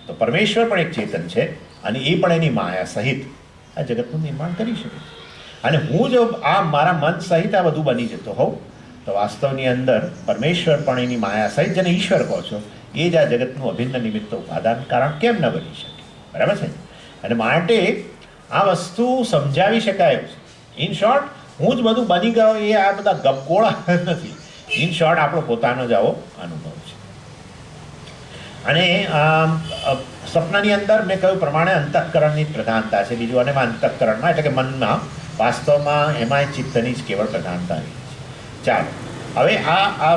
Speaker 1: તો પરમેશ્વર પણ એક ચેતન છે, અને એ પણ એની માયા સહિત આ જગતનું નિર્માણ કરી શકે છે. અને હું જો આ મારા મન સહિત આ બધું બની જતો હોઉં, તો વાસ્તવની અંદર પરમેશ્વર પણ એની માયા સહિત, જેને ઈશ્વર કહો છો, એ જ આ જગતનું અભિન્ન નિમિત્ત ઉપાદાન કારણ કેમ ન બની શકે? બરાબર છે. અને માટે આ વસ્તુ સમજાવી શકાય છે. ઇન શોર્ટ, હું જ બધું બની ગયો એ આ બધા ગપગોળા નથી. ઇન શોર્ટ, આપણો પોતાનો જ આવો અનુભવ છે. અને સપનાની અંદર મેં કહ્યું પ્રમાણે અંતઃકરણની પ્રધાનતા છે. બીજું, અને અંતઃકરણમાં એટલે કે મનમાં, વાસ્તવમાં એમાંય ચિત્તની જ કેવળ પ્રધાનતા રહી છે. ચાલો, હવે આ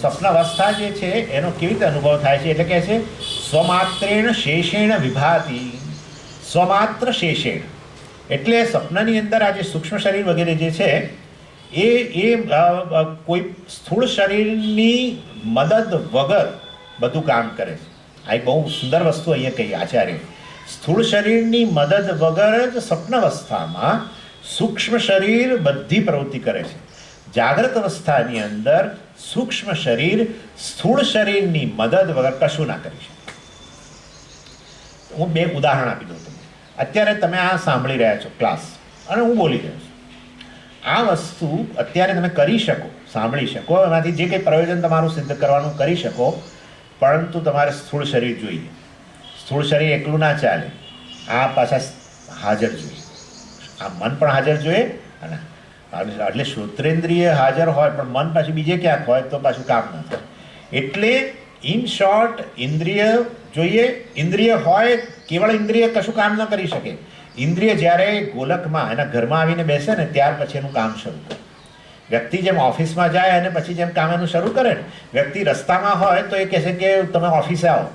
Speaker 1: સ્વપ્નાવસ્થા જે છે એનો કેવી રીતે અનુભવ થાય છે? એટલે કહે છે સ્વમાત્રેણ શેષેણ વિભાતિ. સ્વમાત્ર શેષેણ એટલે સ્વપ્નની અંદર આ જે સૂક્ષ્મ શરીર વગેરે જે છે એ કોઈ સ્થૂળ શરીરની મદદ વગર બધું કામ કરે છે. આ એક બહુ સુંદર વસ્તુ અહીંયા કહી આચાર્ય. સ્થૂળ શરીરની મદદ વગર જ સ્વપ્નાવસ્થામાં સૂક્ષ્મ શરીર બધી પ્રવૃત્તિ કરે છે. જાગ્રત અવસ્થાની અંદર સૂક્ષ્મ શરીર સ્થૂળ શરીરની મદદ વગર કશું ના કરી શકે. હું બે ઉદાહરણ આપી દઉં તમને. અત્યારે તમે આ સાંભળી રહ્યા છો ક્લાસ, અને હું બોલી રહ્યો છું. આ વસ્તુ અત્યારે તમે કરી શકો, સાંભળી શકો, એમાંથી જે કંઈ પ્રયોજન તમારું સિદ્ધ કરવાનું કરી શકો, પરંતુ તમારે સ્થૂળ શરીર જોઈએ. સ્થૂળ શરીર એકલું ના ચાલે, આ પાછા હાજર જોઈએ. આ મન પણ હાજર જોઈએ, અને એટલે શ્રોત્રેન્દ્રિય હાજર હોય પણ મન પાછું બીજે ક્યાંક હોય તો પાછું કામ ન થાય. એટલે ઇન શોર્ટ, ઇન્દ્રિય જોઈએ. ઇન્દ્રિય હોય, કેવળ ઇન્દ્રિય કશું કામ ન કરી શકે. ઇન્દ્રિય જ્યારે ગોલકમાં એના ઘરમાં આવીને બેસે ને, ત્યાર પછી એનું કામ શરૂ કરે. વ્યક્તિ જેમ ઓફિસમાં જાય અને પછી જેમ કામ એનું શરૂ કરે ને, વ્યક્તિ રસ્તામાં હોય તો એ કહેશે કે તમે ઓફિસે આવો,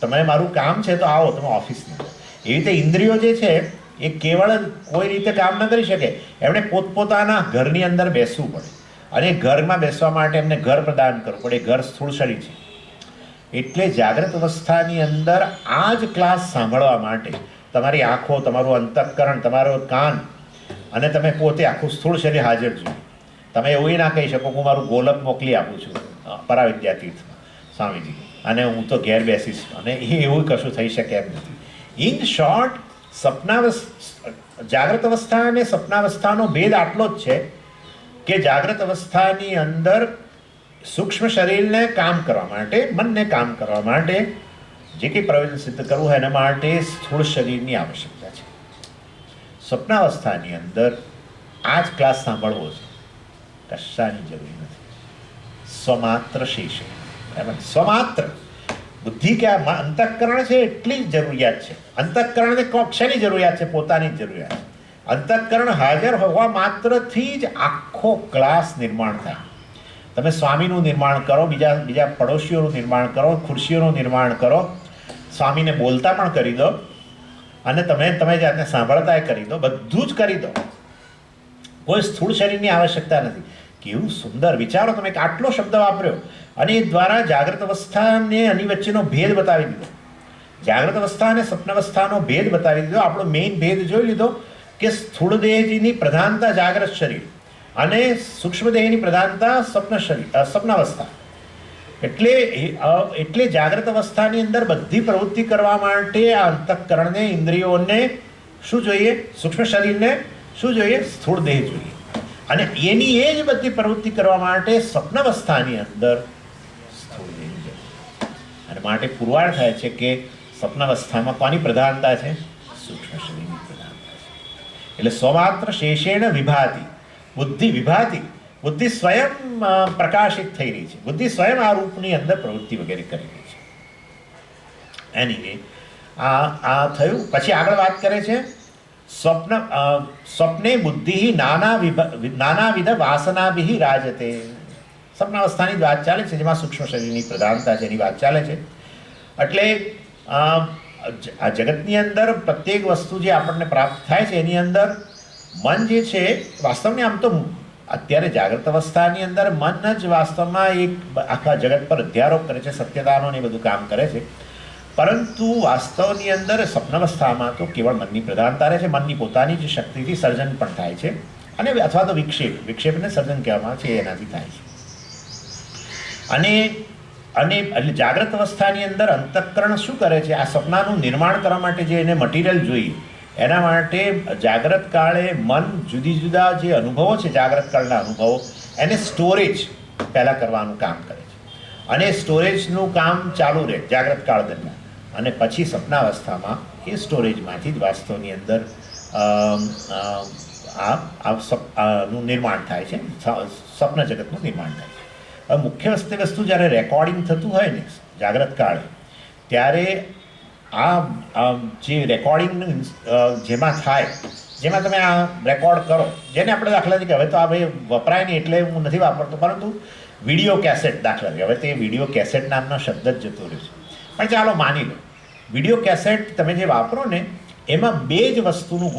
Speaker 1: તમે મારું કામ છે તો આવો, તમે ઓફિસમાં. એવી રીતે ઇન્દ્રિયો જે છે એ કેવળ કોઈ રીતે કામ ન કરી શકે. એમણે પોતપોતાના ઘરની અંદર બેસવું પડે. અને ઘરમાં બેસવા માટે એમને ઘર પ્રદાન કરવું પડે. ઘર સ્થૂળ શરીર છે. એટલે જાગ્રત અવસ્થાની અંદર આ જ ક્લાસ સાંભળવા માટે તમારી આંખો, તમારું અંતઃકરણ, તમારો કાન અને તમે પોતે આખું સ્થૂળ શરીર હાજર જોઈએ. તમે એવું ના કહી શકો હું મારું ગોલક મોકલી આપું છું પરાવિદ્યાતીર્થમાં સ્વામીજી અને હું તો ઘેર બેસીશ, અને એ એવું કશું થઈ શકે એમ નથી. ઇન શોર્ટ, જાગ્રત અવસ્થા અને સપનાવસ્થાનો ભેદ આટલો જ છે કે જાગ્રત અવસ્થાની અંદર સૂક્ષ્મ શરીરને કામ કરવા માટે, મનને કામ કરવા માટે જે કંઈ પ્રયોજન સિદ્ધ કરવું હોય એના માટે સ્થૂળ શરીરની આવશ્યકતા છે. સ્વપ્નાવસ્થાની અંદર આ જ ક્લાસ સાંભળવો છે, કશાની જરૂર નથી. સ્વમાત્ર શેષે, બરાબર? સ્વમાત્ર બુદ્ધિ કે આ અંતઃકરણ છે એટલી જ જરૂરિયાત છે. અંતઃકરણને શેની જરૂરિયાત છે? પોતાની જ જરૂરિયાત છે. અંતઃકરણ હાજર હોવા માત્રથી જ આખો ક્લાસ નિર્માણ થાય. તમે સ્વામીનું નિર્માણ કરો, બીજા પડોશીઓનું નિર્માણ કરો, ખુરશીઓનું નિર્માણ કરો, સ્વામીને બોલતા પણ કરી દો અને તમે જાતને સાંભળતાય કરી દો, બધું જ કરી દો. કોઈ સ્થૂળ શરીરની આવશ્યકતા નથી. કેવું સુંદર વિચારો, તમે આટલો શબ્દ વાપર્યો અને એ દ્વારા જાગ્રત અવસ્થાને આની વચ્ચેનો ભેદ બતાવી દીધો. જાગ્રત અવસ્થા અને સ્વપ્નાવસ્થાનો ભેદ બતાવી દીધો. આપણો મેઇન ભેદ જોઈ લીધો કે સ્થૂળ દેહજીની પ્રધાનતા જાગ્રત શરીર અને સૂક્ષ્મ દેહની પ્રધાનતા સ્વપ્નાવસ્થા. એટલે જાગ્રત અવસ્થાની અંદર બધી પ્રવૃત્તિ કરવા માટે આ અંતઃકરણને, ઇન્દ્રિયોને શું જોઈએ? સૂક્ષ્મ શરીરને શું જોઈએ? સ્થૂળ દેહ જોઈએ. અને એની એ જ બધી પ્રવૃત્તિ કરવા માટે સ્વપ્નાવસ્થાની અંદર સ્થૂળ દેહ જોઈએ. અને માટે પુરવાર થાય છે કે સ્વપ્નાવસ્થામાં કોની પ્રધાનતા છે? સૂક્ષ્મ શરીરની પ્રધાનતા છે. એટલે સ્વમાત્ર શેષેણ વિભાતિ, બુદ્ધિ વિભાતિ, બુદ્ધિ સ્વયં પ્રકાશિત થઈ રહી છે. બુદ્ધિ સ્વયં આ રૂપની અંદર પ્રવૃત્તિ વગેરે કરી રહી છે. એની આ થયું. પછી આગળ વાત કરે છે સ્વપ્ને બુદ્ધિ નાનાવિધ વાસનાભિ રાજતે. સ્વપ્નાવસ્થાની જ વાત ચાલે છે જેમાં સૂક્ષ્મ શરીરની પ્રધાનતા છે એની વાત ચાલે છે. એટલે આ જગતની અંદર પ્રત્યેક વસ્તુ જે આપણને પ્રાપ્ત થાય છે એની અંદર મન જે છે વાસ્તવને આમ તો અત્યારે જાગ્રત અવસ્થાની અંદર મન જ વાસ્તવમાં એક આખા જગત પર અધ્યારોપ કરે છે, સત્યતાનો ને બધું કામ કરે છે. પરંતુ વાસ્તવની અંદર સ્વપ્નાવસ્થામાં તો કેવળ મનની પ્રધાનતા રહે છે. મનની પોતાની જ શક્તિથી સર્જન પણ થાય છે અને અથવા તો વિક્ષેપને સર્જન કહેવામાં આવે છે, એનાથી થાય છે. અને એટલે જાગ્રત અવસ્થાની અંદર અંતઃકરણ શું કરે છે? આ સપનાનું નિર્માણ કરવા માટે જે એને મટીરિયલ જોઈએ એના માટે જાગ્રત કાળે મન જુદી જુદા જે અનુભવો છે, જાગ્રત કાળના અનુભવો, એને સ્ટોરેજ પહેલાં કરવાનું કામ કરે છે. અને સ્ટોરેજનું કામ ચાલુ રહે જાગ્રત કાળ દરમિયાન. અને પછી સપનાવસ્થામાં એ સ્ટોરેજમાંથી જ વાસ્તવની અંદર નું નિર્માણ થાય છે, સ્વપ્ન જગતનું નિર્માણ થાય છે. હવે મુખ્ય વસ્તુ જ્યારે રેકોર્ડિંગ થતું હોય ને જાગ્રત કાળે, ત્યારે આ જે રેકોર્ડિંગ જેમાં થાય, જેમાં તમે આ રેકોર્ડ કરો, જેને આપણે દાખલા તરીકે હવે તો આ ભાઈ વપરાય નહીં એટલે હું નથી વાપરતો, પરંતુ વિડીયો કેસેટ દાખલા તરીકે, હવે તે વિડીયો કેસેટ નામનો શબ્દ જ જતો રહ્યો છે, પણ ચાલો માની લો વિડીયો કેસેટ તમે જે વાપરો ને એમાં બે જ વસ્તુનું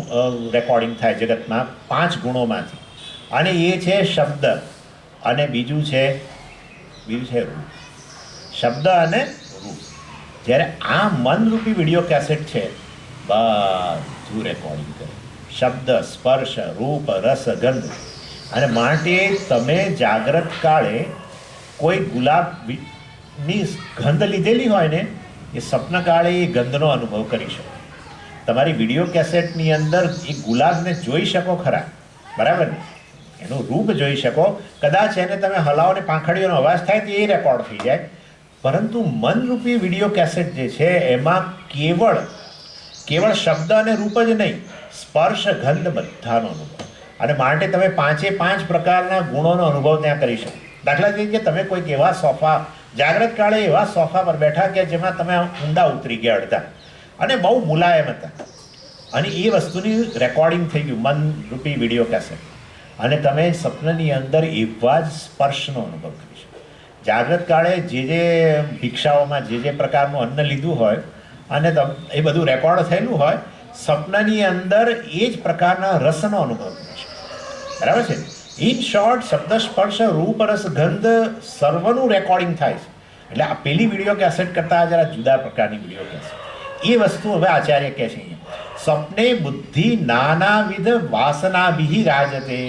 Speaker 1: રેકોર્ડિંગ થાય જગતમાં 5 ગુણોમાંથી, અને એ છે શબ્દ અને બીજું છે રૂપ. શબ્દ અને રૂપ. જ્યારે આ મનરૂપી વિડીયો કેસેટ છે બધું રેકોર્ડિંગ કરે, શબ્દ, સ્પર્શ, રૂપ, રસ, ગંધ. અને માટે તમે જાગ્રત કાળે કોઈ ગુલાબની ગંધ લીધેલી હોય ને એ સ્વપ્ન કાળે એ ગંધનો અનુભવ કરી શકો. તમારી વિડીયો કેસેટની અંદર એ ગુલાબને જોઈ શકો ખરા, બરાબર ને? એનું રૂપ જોઈ શકો, કદાચ એને તમે હલાવો ને પાંખડીઓનો અવાજ થાય તો એ રેકોર્ડ થઈ જાય. પરંતુ મનરૂપી વિડીયો કેસેટ જે છે એમાં કેવળ શબ્દ અને રૂપ જ નહીં, સ્પર્શ, ગંધ બધાનો અનુભવ. અને માટે તમે 5 પ્રકારના ગુણોનો અનુભવ ત્યાં કરી શકો. દાખલા તરીકે તમે કોઈક એવા સોફા, જાગ્રત કાળે એવા સોફા પર બેઠા કે જેમાં તમે ઊંડા ઉતરી ગયા અડધા અને બહુ મુલાયમ હતા, અને એ વસ્તુની રેકોર્ડિંગ થઈ ગયું મનરૂપી વિડીયો કેસેટ, અને તમે સપનાની અંદર એવા જ સ્પર્શનો અનુભવ કરી શકો. જાગ્રત કાળે જે ભિક્ષાઓમાં જે પ્રકારનું અન્ન લીધું હોય અને એ બધું રેકોર્ડ થયેલું હોય, સ્વપ્નની અંદર એ જ પ્રકારના રસનો અનુભવ કરી શકો, બરાબર છે? ઇન શોર્ટ, શબ્દ, સ્પર્શ, રૂપ, રસ, ગંધ સર્વનું રેકોર્ડિંગ થાય છે. એટલે આ પેલી વિડીયો કેસેટ કરતાં જરા જુદા પ્રકારની વિડીયો કેસેટ. એ વસ્તુ હવે આચાર્ય કહે છે અહીંયા, સ્વપ્ને બુદ્ધિ નાનાવિધ વાસનાભિ રાજતે.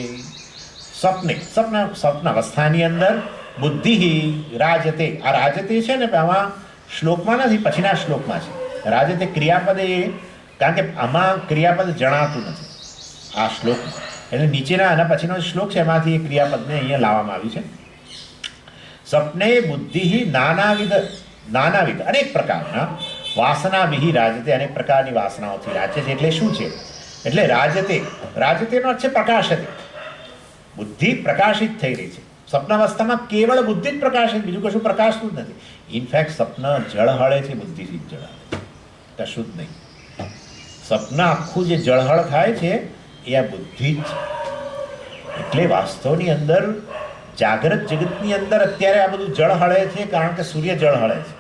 Speaker 1: સ્વપ્ન અવસ્થાની અંદર બુદ્ધિ રાજતે. આ રાજતે છે ને આમાં શ્લોકમાં નથી, પછીના શ્લોકમાં છે. રાજતે ક્રિયાપદ એ, કારણ કે આમાં ક્રિયાપદ જણાતું નથી આ શ્લોકમાં, એટલે નીચેના આના પછીનો શ્લોક છે એમાંથી એ ક્રિયાપદને અહીંયા લાવવામાં આવ્યું છે. સ્વપ્ને બુદ્ધિ નાનાવિધ અનેક પ્રકારના વાસનાભિ રાજતે. અનેક પ્રકારની વાસનાઓથી રાજે છે. એટલે શું છે? એટલે રાજતેનો અર્થ છે પ્રકાશતે. બુદ્ધિ પ્રકાશિત થઈ રહી છે સ્વપ્નાવસ્થામાં. કેવળ બુદ્ધિ જ પ્રકાશિત, બીજું કશું પ્રકાશતું જ નથી. ઇનફેક્ટ સ્વપ્ન જળહળે છે, બુદ્ધિથી જ જળહળે, કશું જ નહીં. સ્વપ્ન આખું જે જળહળ થાય છે એ આ બુદ્ધિ જ. એટલે વાસ્તવની અંદર જાગ્રત જગતની અંદર અત્યારે આ બધું જળહળે છે કારણ કે સૂર્ય જળહળે છે.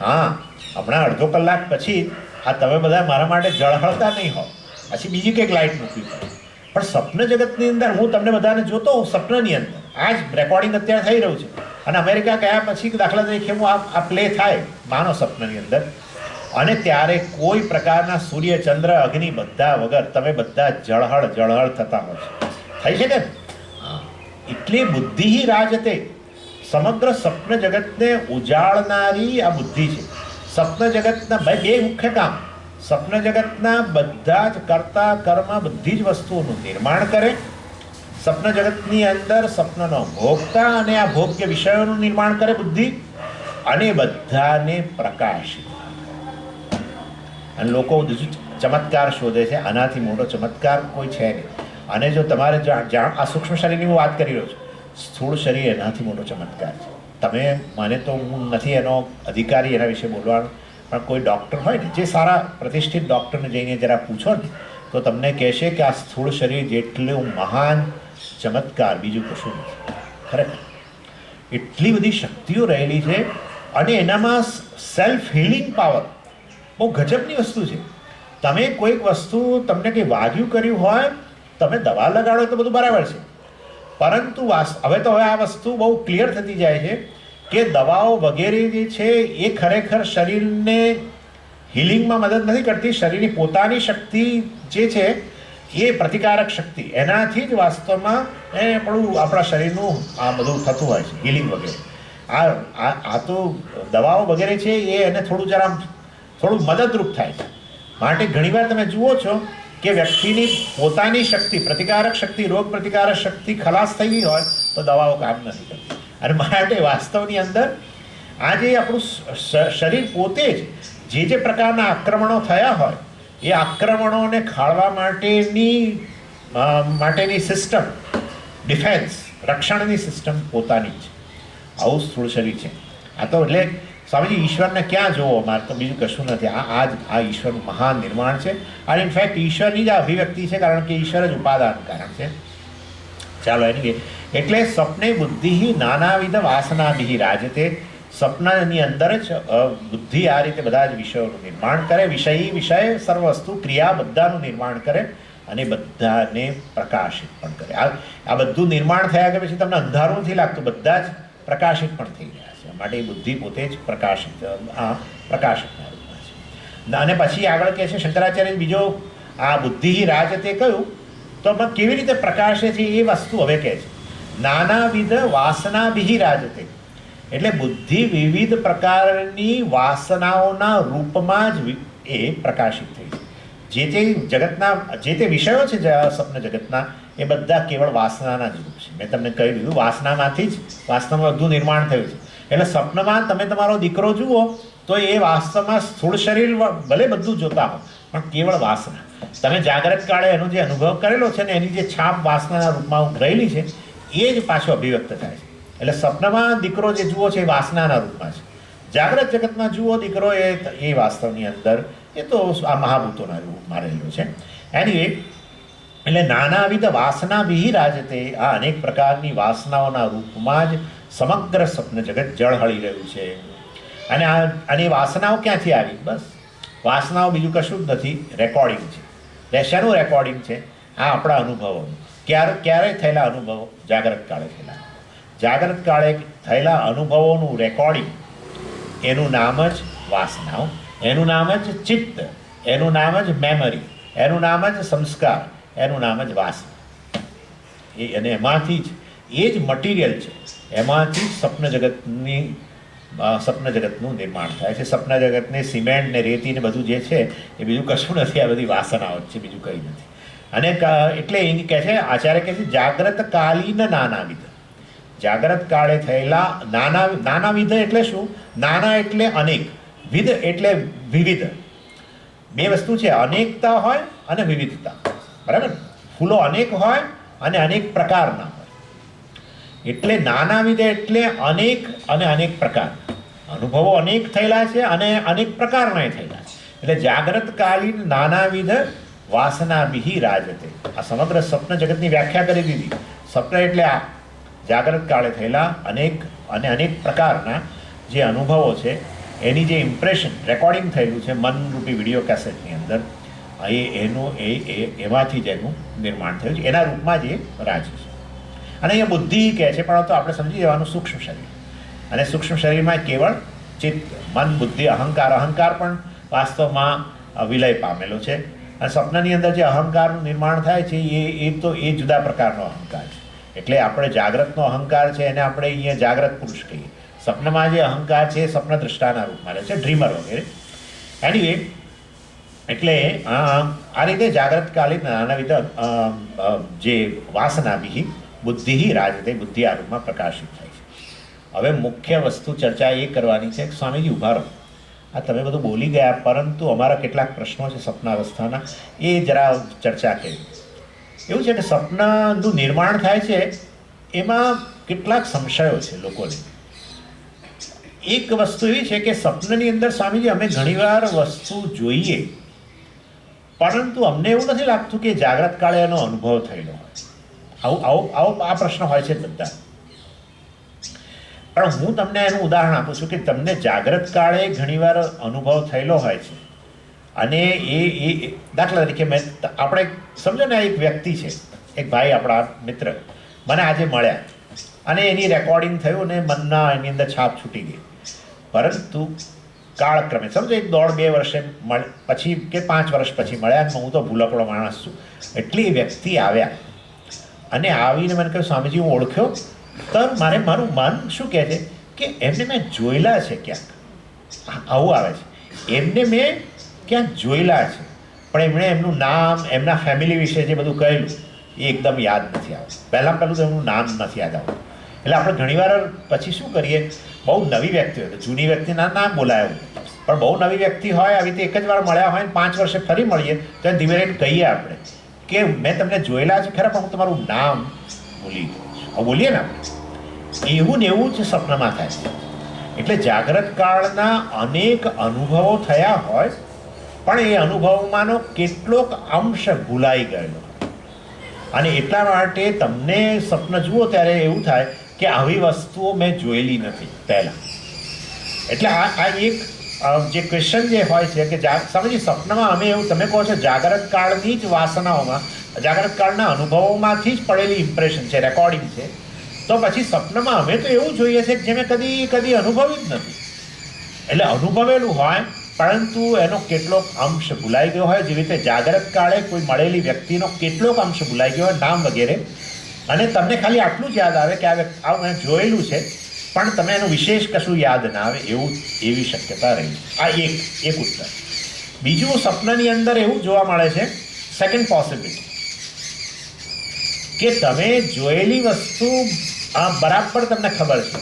Speaker 1: હા, હમણાં અડધો કલાક પછી આ તમે બધા મારા માટે જળહળતા નહીં હો, પછી બીજી કંઈક લાઇટ મૂકવી પડે. પણ સ્વપ્ન જગતની અંદર હું તમને બધાને જોતો હોઉં સ્વપ્નની અંદર. આ જ રેકોર્ડિંગ અત્યારે થઈ રહ્યું છે. અને અમેરિકા ગયા પછી દાખલા તરીકે હું આ પ્લે થાય માનો સ્વપ્નની અંદર, અને ત્યારે કોઈ પ્રકારના સૂર્ય, ચંદ્ર, અગ્નિ બધા વગર તમે બધા જળહળ થતા હોય છે. થઈ શકે ને? હા. એટલે બુદ્ધિ રાજતે. સમગ્ર સ્વપ્ન જગતને ઉજાળનારી આ બુદ્ધિ છે. સ્વપ્ન જગતના બે મુખ્ય કામ. સ્વપ્ન જગતના બધા જ કર્તા કર્મ બધી જ વસ્તુઓનું નિર્માણ કરે. સ્વપ્ન જગતની અંદર સ્વપ્નનો ભોગતા અને આ ભોગ્ય વિષયોનું નિર્માણ કરે બુદ્ધિ, અને બધાને પ્રકાશિત. અને લોકો ચમત્કાર શોધે છે, આનાથી મોટો ચમત્કાર કોઈ છે નહીં. અને જો તમારે આ સૂક્ષ્મ શરીરની હું વાત કરી રહ્યો છું, સ્થૂળ શરીર એનાથી મોટો ચમત્કાર છે. તમે, મને તો હું નથી એનો અધિકારી એના વિશે બોલવાનો, પણ કોઈ ડૉક્ટર હોય ને, જે સારા પ્રતિષ્ઠિત ડૉક્ટરને જઈને જરા પૂછો ને, તો તમને કહેશે કે આ સ્થૂળ શરીર જેટલું મહાન ચમત્કાર બીજું કશું નથી. ખરેખર એટલી બધી શક્તિઓ રહેલી છે, અને એનામાં સેલ્ફ હિલિંગ પાવર બહુ ગજબની વસ્તુ છે. તમે કોઈક વસ્તુ, તમને કંઈ વાગ્યું કર્યું હોય, તમે દવા લગાડો તો બધું બરાબર છે, પરંતુ હવે તો આ વસ્તુ બહુ ક્લિયર થતી જાય છે કે દવાઓ વગેરે જે છે એ ખરેખર શરીરને હિલિંગમાં મદદ નથી કરતી. શરીરની પોતાની શક્તિ જે છે એ પ્રતિકારક શક્તિ, એનાથી જ વાસ્તવમાં આપણા શરીરનું આ બધું થતું હોય છે, હિલિંગ વગેરે. આ તો દવાઓ વગેરે છે એ એને થોડું મદદરૂપ થાય છે. માટે ઘણીવાર તમે જુઓ છો કે વ્યક્તિની પોતાની શક્તિ, પ્રતિકારક શક્તિ, રોગ પ્રતિકારક શક્તિ ખલાસ થઈ ગઈ હોય તો દવાઓ કામ નથી કરતી. અને માટે વાસ્તવની અંદર આજે આપણું શરીર પોતે જ જે પ્રકારના આક્રમણો થયા હોય એ આક્રમણોને ખાળવા માટેની સિસ્ટમ, ડિફેન્સ, રક્ષણની સિસ્ટમ પોતાની જ. આવું સ્થૂળ શરીર છે. આ તો એટલે સ્વામીજી ઈશ્વરને ક્યાં જોવો, મારે તો બીજું કશું નથી. આ ઈશ્વરનું મહાન નિર્માણ છે. અને ઇનફેક્ટ ઈશ્વરની જ અભિવ્યક્તિ છે, કારણ કે ઈશ્વર જ ઉપાદાન કારણ છે. ચાલો, એની એટલે સ્વપ્ને બુદ્ધિ નાનાવિધ વાસનાભિ રાજતે. સ્વપ્નની અંદર જ બુદ્ધિ આ રીતે બધા જ વિષયોનું નિર્માણ કરે. વિષય સર્વ વસ્તુ ક્રિયા બધાનું નિર્માણ કરે અને બધાને પ્રકાશિત પણ કરે. આ બધું નિર્માણ થયા કે પછી તમને અંધારું નથી લાગતું, બધા જ પ્રકાશિત પણ થઈ ગયા છે. માટે એ બુદ્ધિ પોતે જ પ્રકાશિતના રૂપમાં છે. અને પછી આગળ કહે છે શંકરાચાર્ય બીજો આ બુદ્ધિ રાજતે કહ્યું, તો આમાં કેવી રીતે પ્રકાશે છે એ વસ્તુ હવે કહે છે. નાનાવિધ વાસનાભિ રાજતે. એટલે બુદ્ધિ વિવિધ પ્રકારની વાસનાઓના રૂપમાં જ એ પ્રકાશિત થઈ છે. જે તે વિષયો છે સ્વપ્ન જગતના, એ બધા કેવળ વાસનાના જ રૂપ છે. મેં તમને કહી દીધું, વાસનામાંથી જ વાસ્તવમાં બધું નિર્માણ થયું છે. એટલે સ્વપ્નમાં તમે તમારો દીકરો જુઓ તો એ વાસ્તવમાં સ્થૂળ શરીર ભલે બધું જોતા હો, પણ કેવળ વાસના. તમે જાગ્રત કાળે એનો જે અનુભવ કરેલો છે ને, એની જે છાપ વાસનાના રૂપમાં રહેલી છે, એ જ પાછો અભિવ્યક્ત થાય છે. એટલે સ્વપ્નમાં દીકરો જે જુઓ છે એ વાસનાના રૂપમાં છે. જાગ્રત જગતમાં જુઓ દીકરો એ વાસ્તવની અંદર એ તો આ મહાભૂતોના રૂપમાં રહેલો છે. એનીવે, એટલે નાનાવિધ વાસનાભિ રાજતે. આ અનેક પ્રકારની વાસનાઓના રૂપમાં જ સમગ્ર સ્વપ્ન જગત જળહળી રહ્યું છે. અને વાસનાઓ ક્યાંથી આવી? બસ વાસનાઓ બીજું કશું જ નથી, રેકોર્ડિંગ છે. શેનું રેકોર્ડિંગ છે? આ આપણા અનુભવોનું. ક્યારે થયેલા અનુભવો? જાગ્રત કાળે થયેલા. જાગ્રત કાળે થયેલા અનુભવોનું રેકોર્ડિંગ, એનું નામ જ વાસનાઓ, એનું નામ જ ચિત્ત, એનું નામ જ મેમરી, એનું નામ જ સંસ્કાર, એનું નામ જ વાસના. અને એમાંથી જ એ જ મટીરિયલ છે, એમાંથી જ સ્વપ્ન જગતનું નિર્માણ થાય છે. સ્વપ્ન જગતને સિમેન્ટ ને રેતી ને બધું જે છે એ બીજું કશું નથી, આ બધી વાસનાઓ જ છે, બીજું કંઈ નથી. અને એટલે એ કહે છે, આચાર્ય કહે છે, જાગ્રતકાલીન નાનાવિધ. જાગ્રત કાળે થયેલા નાનાવિધ એટલે શું? નાના એટલે અનેક, વિધ એટલે વિવિધ. બે વસ્તુ છે, અનેકતા હોય અને વિવિધતા. બરાબર? ફૂલો અનેક હોય અને અનેક પ્રકારના હોય. એટલે નાનાવિધ એટલે અનેક અને અનેક પ્રકાર. અનુભવો અનેક થયેલા છે અને અનેક પ્રકારના થયેલા છે. એટલે જાગ્રતકાલીન નાનાવિધ વાસનાભિ રાજતે. આ સમગ્ર સ્વપ્ન જગતની વ્યાખ્યા કરી દીધી. સ્વપ્ન એટલે આ જાગ્રત કાળે થયેલા અનેક પ્રકારના જે અનુભવો છે, એની જે ઇમ્પ્રેશન રેકોર્ડિંગ થયેલું છે મનરૂપી વિડીયો કેસેટની અંદર, એમાંથી જ એનું નિર્માણ થયું છે. એના રૂપમાં જ એ રાજ છે. અને અહીંયા બુદ્ધિ કહે છે, પણ તો આપણે સમજી જવાનું સૂક્ષ્મ શરીર. અને સૂક્ષ્મ શરીરમાં કેવળ ચિત્ત, મન, બુદ્ધિ, અહંકાર પણ વાસ્તવમાં વિલય પામેલો છે. અને સ્વપ્નની અંદર જે અહંકારનું નિર્માણ થાય છે એ જુદા પ્રકારનો અહંકાર છે. એટલે આપણે જાગ્રતનો અહંકાર છે એને આપણે અહીંયા જાગ્રત પુરુષ કહીએ. સ્વપ્નમાં જે અહંકાર છે એ સ્વપ્ન દ્રષ્ટાના રૂપમાં રહે છે, ડ્રીમર વગેરે. એનીવે, એટલે આ રીતે જાગ્રતકાલીન નાનાવિધ જે વાસનાભિ બુદ્ધિ રાજતે, બુદ્ધિ આ રૂપમાં પ્રકાશિત થાય છે. હવે મુખ્ય વસ્તુ ચર્ચા એ કરવાની છે કે સ્વામીજી ઉભા રહો, આ તમે બધું બોલી ગયા, પરંતુ અમારા કેટલાક પ્રશ્નો છે સ્વપ્નાવસ્થાના, એ જરા ચર્ચા કરી. એવું છે કે સ્વપ્નનું નિર્માણ થાય છે, એમાં કેટલાક સંશયો છે લોકોને. એક વસ્તુ એવી છે કે સ્વપ્નની અંદર સ્વામીજી અમે ઘણીવાર વસ્તુ જોઈએ, પરંતુ અમને એવું નથી લાગતું કે જાગ્રત કાળે એનો અનુભવ થયેલો હોય. આવો આ પ્રશ્ન હોય છે બધા. પણ હું તમને એનું ઉદાહરણ આપું છું કે તમને જાગ્રત કાળે ઘણીવાર અનુભવ થયેલો હોય છે. અને એ દાખલા તરીકે આપણે સમજો ને, એક વ્યક્તિ છે, એક ભાઈ, આપણા મિત્ર, મને આજે મળ્યા અને એની રેકોર્ડિંગ થયું અને મનના એની અંદર છાપ છૂટી ગઈ. પરંતુ કાળક્રમે સમજો 1.5-2 વર્ષે પછી કે 5 વર્ષ પછી મળ્યા, અને હું તો ભૂલકડો માણસ છું. એટલે એ વ્યક્તિ આવ્યા અને આવીને મને કહ્યું, સ્વામીજી હું ઓળખ્યો. તો મારું મન શું કહે છે કે એમને મેં જોયેલા છે ક્યાંક. આવું આવે છે, એમને મેં ક્યાંક જોયેલા છે, પણ એમણે એમનું નામ, એમના ફેમિલી વિશે જે બધું કહેલું એ એકદમ યાદ નથી આવતું. પહેલું તો એમનું નામ નથી યાદ આવતું. એટલે આપણે ઘણીવાર પછી શું કરીએ, બહુ નવી વ્યક્તિ હોય તો જૂની વ્યક્તિના નામ બોલાયું, પણ બહુ નવી વ્યક્તિ હોય, આવી રીતે એક જ વાર મળ્યા હોય ને 5 વર્ષે ફરી મળીએ તો એને ધીમે રહીને કહીએ આપણે કે મેં તમને જોયેલા છે ખરા, પણ હું તમારું નામ ભૂલી ગયો છું. બોલીએ ને આપણે, એવું ને એવું જ સ્વપ્નમાં થાય છે. એટલે જાગ્રત કાળના અનેક અનુભવો થયા હોય, પણ એ અનુભવમાંનો કેટલોક અંશ ભૂલાઈ ગયેલો. અને એટલા માટે તમને સ્વપ્ન જુઓ ત્યારે એવું થાય કે આવી વસ્તુઓ મેં જોયેલી નથી પહેલાં. એટલે આ એક જે ક્વેશ્ચન જે હોય છે કે સમજી સ્વપ્નમાં અમે એવું, તમે કહો છો જાગ્રત કાળની જ વાસનાઓમાં, જાગ્રત કાળના અનુભવોમાંથી જ પડેલી ઇમ્પ્રેશન છે, રેકોર્ડિંગ છે. તો પછી સ્વપ્નમાં અમે તો એવું જોઈએ છે કે જે મેં કદી અનુભવ્યું જ નથી. એટલે અનુભવેલું હોય, પરંતુ એનો કેટલોક અંશ ભૂલાઈ ગયો હોય. જેવી રીતે જાગ્રત કાળે કોઈ મળેલી વ્યક્તિનો કેટલોક અંશ ભૂલાઈ ગયો હોય, નામ વગેરે, અને તમને ખાલી આટલું જ યાદ આવે કે આ મેં જોયેલું છે, પણ તમે એનું વિશેષ કશું યાદ ના આવે, એવી શક્યતા રહી. આ એક ઉત્તર. બીજું, સ્વપ્નની અંદર એવું જોવા મળે છે, સેકન્ડ પોસિબિલિટી, કે તમે જોયેલી વસ્તુ બરાબર તમને ખબર છે,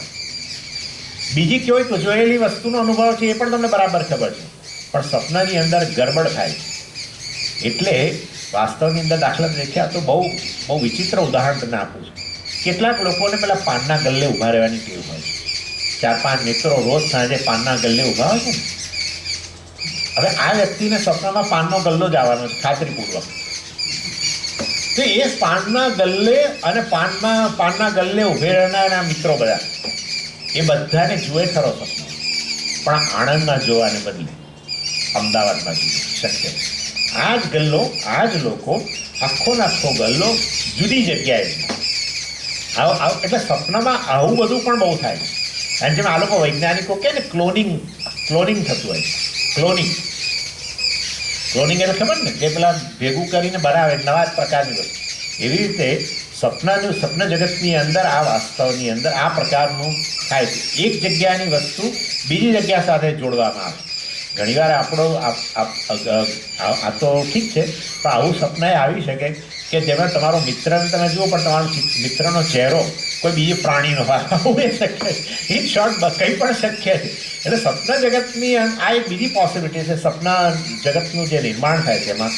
Speaker 1: બીજી કોઈક જોયેલી વસ્તુનો અનુભવ છે એ પણ તમને બરાબર ખબર છે, પણ સ્વપ્નની અંદર ગડબડ થાય છે. એટલે વાસ્તવની અંદર દાખલા તરીકે આ તો બહુ વિચિત્ર ઉદાહરણ તમને આપું છું. કેટલાક લોકોને પેલા પાનના ગલ્લે ઊભા રહેવાની ટેવ હોય છે. 4-5 મિત્રો રોજ સાંજે પાનના ગલ્લે ઊભા હોય છે ને. હવે આ વ્યક્તિને સ્વપ્નમાં પાનનો ગલ્લો જ આવવાનો છે ખાતરીપૂર્વક. તો એ પાનના ગલ્લે અને પાનના ગલ્લે ઊભે રહેનારા મિત્રો બધા, એ બધાને જુએ ખરો સ્વપ્ન, પણ આણંદમાં જોવાને બદલે અમદાવાદમાં જોઈએ શક્ય. આ જ ગલ્લો, આ જ લોકો આખો ને આખો ગલ્લો જુદી જગ્યાએ. એટલે સપનામાં આવું બધું પણ બહુ થાય. અને જેમ આ લોકો વૈજ્ઞાનિકો કહે ને ક્લોનિંગ થતું હોય. ક્લોનિંગ એટલે ખબર ને કે પેલા ભેગું કરીને બનાવે નવા જ પ્રકારની વસ્તુ. એવી રીતે સ્વપ્ન જગતની અંદર આ વાસ્તવની અંદર આ પ્રકારનું થાય છે. એક જગ્યાની વસ્તુ બીજી જગ્યા સાથે જોડવામાં આવે. ઘણીવાર આપણો આ તો ઠીક છે, પણ આવું સપના આવી શકે કે જેમાં તમારો મિત્રને તમે જુઓ પણ તમારો મિત્રનો ચહેરો કોઈ બીજે પ્રાણીનો હોય એ શક્ય છે. ઇન શોર્ટ કંઈ પણ શક્ય છે. એટલે સપના જગતની આ એક બીજી પોસિબિલિટી છે. સપના જગતનું જે નિર્માણ થાય છે એમાં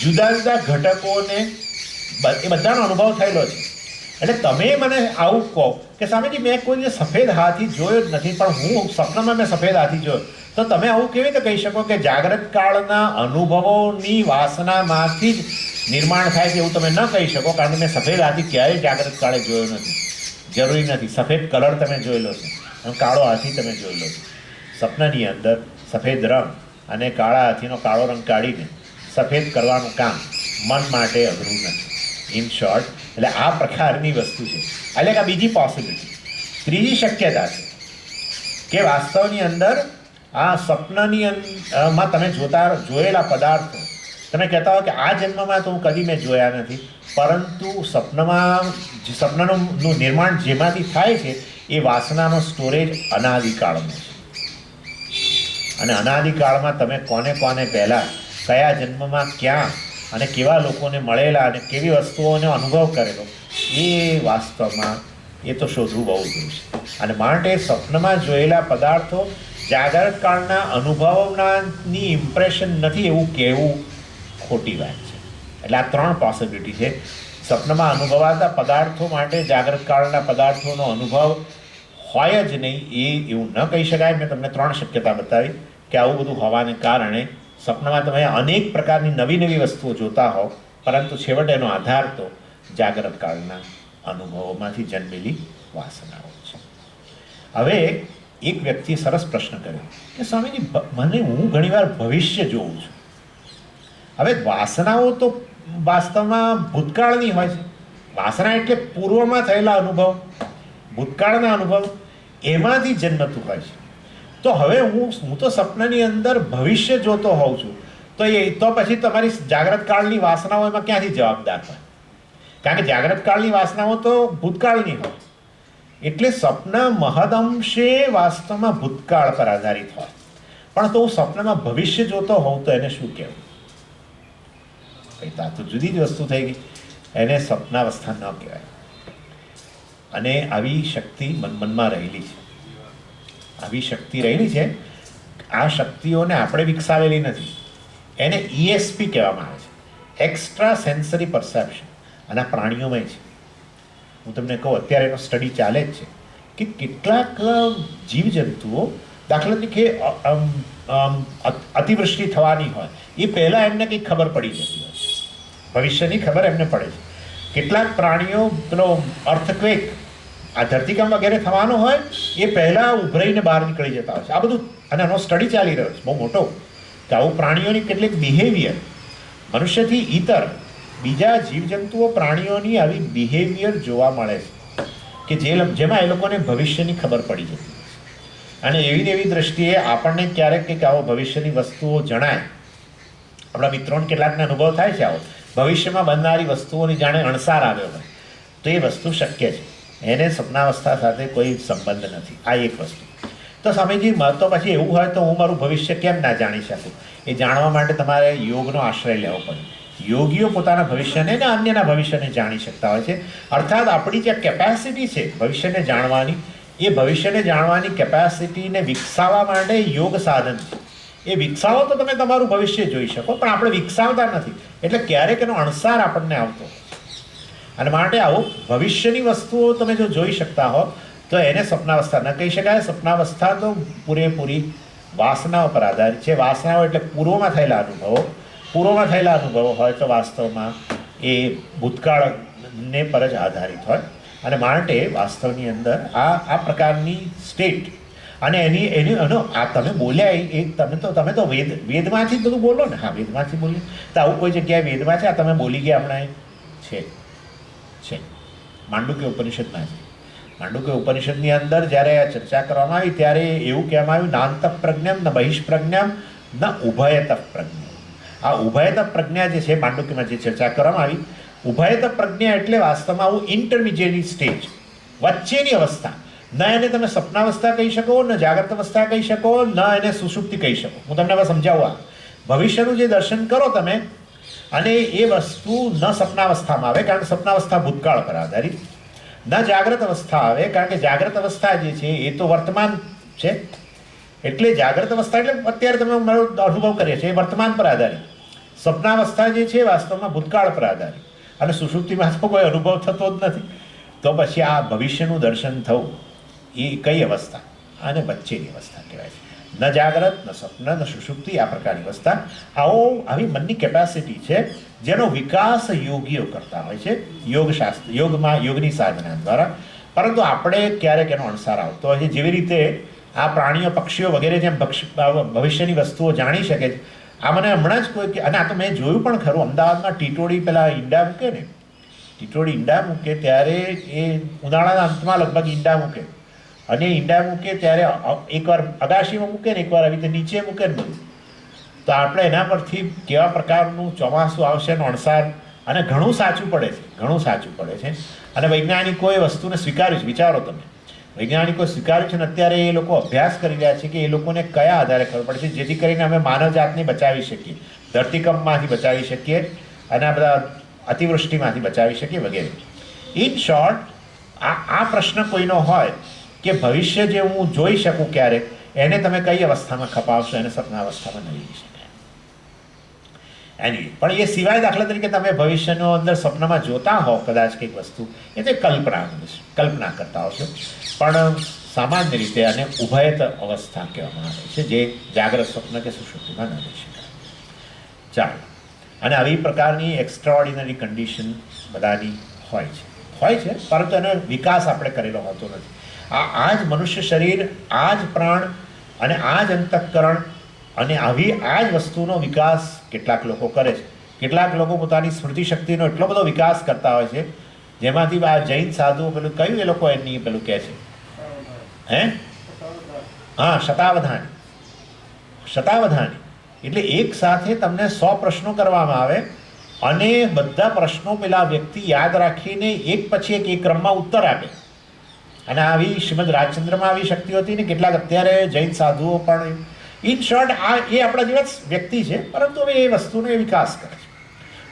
Speaker 1: જુદા જુદા ઘટકોને એ બધાનો અનુભવ થયેલો છે. એટલે તમે મને આવું કહો કે સ્વામીજી મેં કોઈ સફેદ હાથી જોયો જ નથી, પણ હું સપનામાં મેં સફેદ હાથી જોયો, તો તમે આવું કેવી રીતે કહી શકો કે જાગ્રત કાળના અનુભવોની વાસનામાંથી જ નિર્માણ થાય છે? એવું તમે ન કહી શકો, કારણ કે મેં સફેદ હાથી ક્યારેય જાગ્રત કાળે જોયો નથી. જરૂરી નથી. સફેદ કલર તમે જોયેલો છે અને કાળો હાથી તમે જોયેલો છે. સપનાની અંદર સફેદ રંગ અને કાળા હાથીનો કાળો રંગ કાઢીને સફેદ કરવાનું કામ મન માટે અઘરું નથી. ઇન શોર્ટ, એટલે આ પ્રકારની વસ્તુ છે. એટલે કે આ બીજી પોસિબિલિટી. ત્રીજી શક્યતા છે કે વાસ્તવની અંદર આ સપનાની માં તમે જોયેલા પદાર્થો તમે કહેતા હો કે આ જન્મમાં તો હું કદી મેં જોયા નથી, પરંતુ સપનાનું નિર્માણ જેમાંથી થાય છે એ વાસનાનો સ્ટોરેજ અનાદિકાળનો છે. અને અનાદિકાળમાં તમે કોને પહેલાં કયા જન્મમાં ક્યાં અને કેવા લોકોને મળેલા અને કેવી વસ્તુઓનો અનુભવ કરેલો, એ વાસ્તવમાં એ તો શોધવું બહુ દૂર છે. અને માટે સ્વપ્નમાં જોયેલા પદાર્થો જાગૃત કાળના અનુભવોની ઇમ્પ્રેશન નથી એવું કહેવું ખોટી વાત છે. એટલે આ 3 પોસિબિલિટી છે. સ્વપ્નમાં અનુભવાતા પદાર્થો માટે જાગૃત કાળના પદાર્થોનો અનુભવ હોય જ નહીં એ એવું ન કહી શકાય. મેં તમને 3 શક્યતા બતાવી કે આવું બધું હોવાને કારણે સપનામાં તમે અનેક પ્રકારની નવી વસ્તુઓ જોતા હો, પરંતુ છેવટે એનો આધાર તો જાગૃત કાળના અનુભવોમાંથી જન્મેલી વાસનાઓ છે. હવે એક વ્યક્તિએ સરસ પ્રશ્ન કર્યો કે સ્વામીજી હું ઘણીવાર ભવિષ્ય જોઉં છું. હવે વાસનાઓ તો વાસ્તવમાં ભૂતકાળની હોય છે. વાસના એટલે પૂર્વમાં થયેલા અનુભવ, ભૂતકાળના અનુભવ, એમાંથી જન્મતું હોય છે. તો હવે હું તો સપનાની અંદર ભવિષ્ય જોતો હોઉં છું, તો પછી તમારી જાગ્રત કાળની વાસનાઓ એમાં ક્યાંથી જવાબદાર હોય? કારણ કે જાગ્રત કાળની વાસનાઓ તો ભૂતકાળની હોય. એટલે સપના મહદઅંશે વાસ્તવમાં ભૂતકાળ પર આધારિત હોય. પણ તો હું સપનામાં ભવિષ્ય જોતો હોઉં તો એને શું કહેવું? આ તો જુદી જ વસ્તુ થઈ ગઈ. એને સપનાવસ્થા ન કહેવાય. અને આવી શક્તિ મનમાં રહેલી છે. આ શક્તિઓને આપણે વિકસાવેલી નથી. એને ESP કહેવામાં આવે છે, એક્સ્ટ્રા સેન્સરી પરસેપ્શન. અને આ પ્રાણીઓમાં છે. હું તમને કહું, અત્યારે એનો સ્ટડી ચાલે જ છે કે કેટલાક જીવજંતુઓ, દાખલા તરીકે અતિવૃષ્ટિ થવાની હોય એ પહેલાં એમને કંઈક ખબર પડી જતી હોય છે. ભવિષ્યની ખબર એમને પડે છે. કેટલાક પ્રાણીઓ પેલો અર્થક્વેક, આ ધરતીકંપ વગેરે થવાનો હોય એ પહેલાં ઉભરાઈને બહાર નીકળી જતા હોય છે. આ બધું, અને આનો સ્ટડી ચાલી રહ્યો છે બહુ મોટો, કે આવું પ્રાણીઓની કેટલીક બિહેવિયર, મનુષ્યથી ઇતર બીજા જીવજંતુઓ પ્રાણીઓની આવી બિહેવિયર જોવા મળે છે કે જેમાં એ લોકોને ભવિષ્યની ખબર પડી જતી હોય છે. અને એવી દ્રષ્ટિએ આપણને ક્યારેક કંઈક આવો ભવિષ્યની વસ્તુઓ જણાય. આપણા મિત્રોને કેટલાકને અનુભવ થાય છે આવો ભવિષ્યમાં બનનારી વસ્તુઓની જાણે અણસાર આવ્યો હોય, તો એ વસ્તુ શક્ય છે. એને સપનાવસ્થા સાથે કોઈ સંબંધ નથી. આ એક વસ્તુ. તો સ્વામીજી તો પછી એવું હોય તો હું મારું ભવિષ્ય કેમ ના જાણી શકું? એ જાણવા માટે તમારે યોગનો આશ્રય લેવો પડે. યોગીઓ પોતાના ભવિષ્યને અને અન્યના ભવિષ્યને જાણી શકતા હોય છે. અર્થાત આપણી જે કેપેસિટી છે ભવિષ્યને જાણવાની, એ ભવિષ્યને જાણવાની કેપેસિટીને વિકસાવવા માટે યોગ સાધન છે. એ વિકસાવો તો તમે તમારું ભવિષ્ય જોઈ શકો, પણ આપણે વિકસાવતા નથી. એટલે ક્યારેક એનો અણસાર આપણને આવતો. અને માટે આવું ભવિષ્યની વસ્તુઓ તમે જો જોઈ શકતા હો તો એને સપનાવસ્થા ન કહી શકાય. સપનાવસ્થા તો પૂરેપૂરી વાસનાઓ પર આધારિત છે. વાસનાઓ એટલે પૂર્વમાં થયેલા અનુભવો હોય તો વાસ્તવમાં એ ભૂતકાળને પર જ આધારિત હોય. અને માટે વાસ્તવની અંદર આ પ્રકારની સ્ટેટ અને આ તમે બોલ્યા તમે તો વેદમાંથી જ બધું બોલો ને. હા, વેદમાંથી બોલીએ તો આવું કોઈ જગ્યાએ વેદમાં છે આ તમે બોલી ગયા હમણાં? છે માંડુક્ય ઉપનિષદમાં છે. માંડુક્ય ઉપનિષદની અંદર જ્યારે ચર્ચા કરવામાં આવી ત્યારે એવું કહેવામાં આવ્યું, નાંત પ્રજ્ઞમ ન બહિષ્પ્રજ્ઞમ ન ઉભયત પ્રજ્ઞા. આ ઉભયત પ્રજ્ઞા જે છે માંડુક્યમાં જે ચર્ચા કરવામાં આવી, ઉભયત પ્રજ્ઞા એટલે વાસ્તવમાં આવું ઇન્ટરમીડિયેટ સ્ટેજ, વચ્ચેની અવસ્થા. ન એને તમે સપનાવસ્થા કહી શકો, ન જાગ્રત અવસ્થા કહી શકો, ન એને સુષુપ્તિ કહી શકો. હું તમને હવે સમજાવું. ભવિષ્યનું જે દર્શન કરો તમે, અને એ વસ્તુ ન સપનાવસ્થામાં આવે કારણ કે સપનાવસ્થા ભૂતકાળ પર આધારિત, ન જાગ્રત અવસ્થા આવે કારણ કે જાગ્રત અવસ્થા જે છે એ તો વર્તમાન છે. એટલે જાગ્રત અવસ્થા એટલે અત્યારે તમે મારો અનુભવ કરીએ છીએ એ વર્તમાન પર આધારિત. સપનાવસ્થા જે છે વાસ્તવમાં ભૂતકાળ પર આધારિત, અને સુષુપ્તિમાં તો કોઈ અનુભવ થતો જ નથી. તો પછી આ ભવિષ્યનું દર્શન થવું એ કઈ અવસ્થા? અને વચ્ચેની અવસ્થા કહેવાય છે. ન જાગ્રત, ન સ્વપ્ન, ન સુષુપ્તિ, આ પ્રકારની અવસ્થા. આવી મનની કેપેસિટી છે જેનો વિકાસ યોગીઓ કરતા હોય છે યોગની સાધના દ્વારા. પરંતુ આપણે ક્યારેક એનો અણસાર આવતો હોય છે. જેવી રીતે આ પ્રાણીઓ, પક્ષીઓ વગેરે જેમ ભવિષ્યની વસ્તુઓ જાણી શકે છે. આ મને હમણાં જ કોઈ, અને આ તો મેં જોયું પણ ખરું, અમદાવાદમાં ટીટોડી પેલા ઈંડા મૂકે ને, ટીટોડી ઈંડા મૂકે ત્યારે એ ઉનાળાના અંતમાં લગભગ ઈંડા મૂકે, અને ઈંડા મૂકે ત્યારે એકવાર અગાશીમાં મૂકે ને એકવાર આવી રીતે નીચે મૂકે ને બધું. તો આપણે એના પરથી કેવા પ્રકારનું ચોમાસું આવશે એનો અણસાર, અને ઘણું સાચું પડે છે. અને વૈજ્ઞાનિકોએ વસ્તુને સ્વીકાર્યું છે. વિચારો તમે, વૈજ્ઞાનિકો સ્વીકાર્યું છે ને અત્યારે એ લોકો અભ્યાસ કરી રહ્યા છે કે એ લોકોને કયા આધારે ખબર પડે છે જેથી કરીને અમે માનવજાતને બચાવી શકીએ, ધરતીકંપમાંથી બચાવી શકીએ, અને આ બધા અતિવૃષ્ટિમાંથી બચાવી શકીએ વગેરે. ઇન શોર્ટ, આ પ્રશ્ન કોઈનો હોય કે ભવિષ્ય જે હું જોઈ શકું ક્યારેક, એને તમે કઈ અવસ્થામાં ખપાવશો? એને સપના અવસ્થામાં નહીં જોઈ શકાય. પણ એ સિવાય દાખલા તરીકે તમે ભવિષ્યનો અંદર સપનામાં જોતા હો કદાચ કંઈક વસ્તુ, એ તો કલ્પના કરતા હશો. પણ સામાન્ય રીતે આને ઉભયત અવસ્થા કહેવામાં આવે છે, જે જાગ્રત, સ્વપ્ન કે સુષુપ્તિમાં ન રહી શકાય. ચાલો, અને આવી પ્રકારની એક્સ્ટ્રાઓર્ડિનરી કન્ડિશન બધાની હોય છે, પરંતુ એનો વિકાસ આપણે કરેલો હોતો નથી. આ જ મનુષ્ય શરીર, આ જ પ્રાણ અને આ જ અંતઃકરણ અને આવી આ જ વસ્તુનો વિકાસ કેટલાક લોકો કરે છે. કેટલાક લોકો પોતાની સ્મૃતિ શક્તિનો એટલો બધો વિકાસ કરતા હોય છે, જેમાંથી આ જૈન સાધુઓ પેલું કયું એ લોકો એની પેલું કહે છે, શતાવધાની. એટલે એક સાથે તમને 100 પ્રશ્નો કરવામાં આવે, અને બધા પ્રશ્નો પેલા વ્યક્તિ યાદ રાખીને એક પછી એક ક્રમમાં ઉત્તર આપે. અને આવી શ્રીમદ રાજચંદ્રમાં આવી શક્તિઓ હતી ને, કેટલાક અત્યારે જૈન સાધુઓ પણ. ઇન શોર્ટ, એ આપણા જેવા વ્યક્તિ છે, પરંતુ હવે એ વસ્તુનો વિકાસ કરે છે,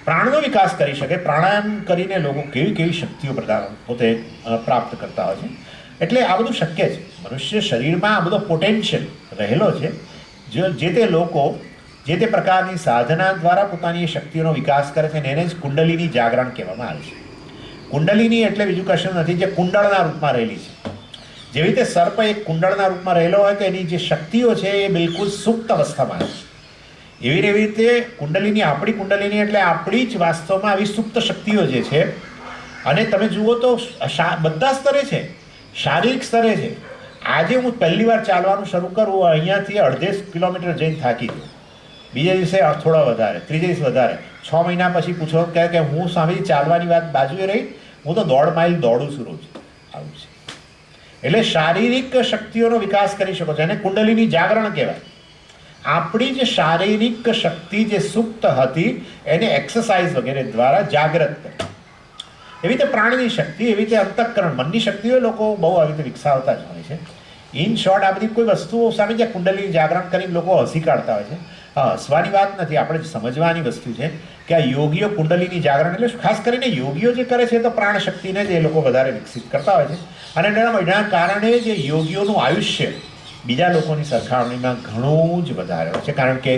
Speaker 1: પ્રાણનો વિકાસ કરી શકે. પ્રાણાયામ કરીને લોકો કેવી શક્તિઓ પોતે પ્રાપ્ત કરતા હોય છે. એટલે આ બધું શક્ય છે. મનુષ્ય શરીરમાં આ બધો પોટેન્શિયલ રહેલો છે. જે તે લોકો જે તે પ્રકારની સાધના દ્વારા પોતાની એ શક્તિઓનો વિકાસ કરે છે, અને એને જ કુંડલીની જાગરણ કહેવામાં આવે છે. કુંડલીની એટલે બીજું કશું નથી, જે કુંડળના રૂપમાં રહેલી છે. જેવી રીતે સર્પ એક કુંડળના રૂપમાં રહેલો હોય તો એની જે શક્તિઓ છે એ બિલકુલ સુપ્ત અવસ્થામાં છે. એવી રીતે આપણી કુંડલીની એટલે આપણી જ વાસ્તવમાં આવી સુપ્ત શક્તિઓ જે છે. અને તમે જુઓ તો બધા સ્તરે છે, શારીરિક સ્તરે છે. આજે હું પહેલી વાર ચાલવાનું શરૂ કરું, અહીંયાથી 1.5 કિલોમીટર જઈને થાકી ગયો, બીજા દિવસે થોડા વધારે, ત્રીજા દિવસે વધારે, 6 મહિના પછી પૂછો કે હું સ્વામી ચાલવાની વાત બાજુએ રહી, હું તો 1.5 માઇલ દોડું છું રોજ. આવું છે. એટલે શારીરિક શક્તિઓનો વિકાસ કરી શકો છો, એને કુંડલીની જાગરણ કહેવાય. આપણી જે શારીરિક શક્તિ જે સુપ્ત હતી એને એક્સરસાઇઝ વગેરે દ્વારા જાગૃત કરી. એવી રીતે પ્રાણની શક્તિ, એવી રીતે અંતઃકરણ, મનની શક્તિઓ લોકો બહુ આવી રીતે વિકસાવતા જ હોય છે. ઇન શોર્ટ, આ બધી કોઈ વસ્તુઓ સામે જે કુંડલીની જાગરણ કરીને લોકો હસી કાઢતા હોય છે. હસવાની વાત નથી, આપણે સમજવાની વસ્તુ છે કે આ યોગીઓ કુંડલીની જાગરણ એટલે ખાસ કરીને યોગીઓ જે કરે છે તો પ્રાણ શક્તિને જ એ લોકો વધારે વિકસિત કરતા હોય છે. અને એના કારણે જે યોગીઓનું આયુષ્ય બીજા લોકોની સરખામણીમાં ઘણું જ વધારે હોય છે, કારણ કે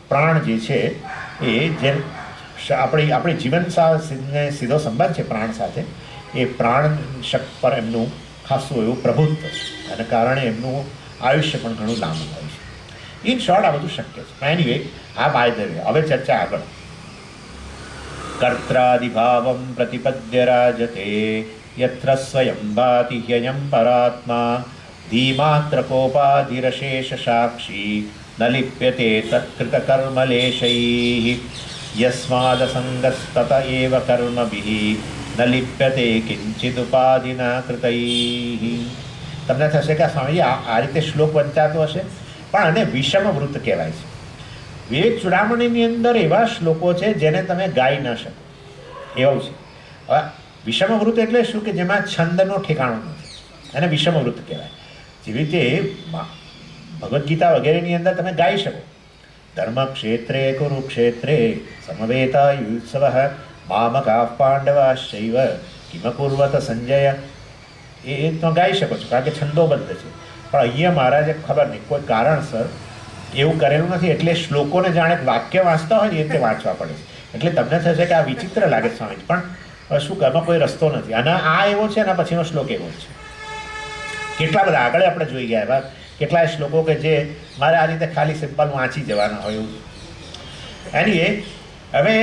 Speaker 1: પ્રાણ જે છે એ જે આપણી જીવન સાથે સીધો સંબંધ છે પ્રાણ સાથે, એ પ્રાણ શક્તિ પર એમનું ખાસું એવું પ્રભુત્વ છે, અને કારણે એમનું આયુષ્ય પણ ઘણું લાંબુ હોય છે. ઇન શોર્ટ, આ બધું શક્ય છે. એનીવે, આ બાય ધ વે, હવે ચર્ચા આગળ. કર્ત્રાદિભાવમ પ્રતિપદ્ય રાજતે યત્ર સ્વયં ભાતિ હ્યયં પરાત્મા ધીમાત્ર કોપાધિરશેષ સાક્ષી ન લિપ્યતે તત્કૃતકર્મલેશૈઃ યસ્માદસંગસ્તત એવ કર્મભિઃ ન લિપ્યતે કિંચિદુપાધિના કૃતૈઃ. તમને થશે કે સ્વામીજી આ રીતે શ્લોક વંચાતો હશે, પણ આને વિષમ વૃત્ત કહેવાય છે. વિવેક ચૂડામણીની અંદર એવા શ્લોકો છે જેને તમે ગાઈ ન શકો એવું છે. હવે વિષમ વૃત્ત એટલે શું કે જેમાં છંદનો ઠેકાણો નથી, એને વિષમ વૃત્ત કહેવાય. જેવી રીતે ભગવદ્ ગીતા વગેરેની અંદર તમે ગાઈ શકો, ધર્મક્ષેત્રે કુરુક્ષેત્રે સમવેતાયુત્સવઃ મામકાઃ પાંડવાશ્ચૈવ કિમકુર્વત સંજય, એ તો ગાઈ શકો છો કારણ કે છંદોબદ્ધ છે. પણ અહીંયા મહારાજે ખબર નહીં કોઈ કારણસર એવું કરેલું નથી, એટલે શ્લોકોને જાણે વાક્ય વાંચતા હોય ને એ રીતે વાંચવા પડે છે. એટલે તમને થશે કે આ વિચિત્ર લાગે સ્વામી, પણ શું એમાં કોઈ રસ્તો નથી. અને આ એવો છે અને પછીનો શ્લોક એવો છે. કેટલા બધા આગળ આપણે જોઈ ગયા એવા કેટલાય શ્લોકો કે જે મારે આ રીતે ખાલી સિમ્પલ વાંચી જવાના હોય એવું. એની હવે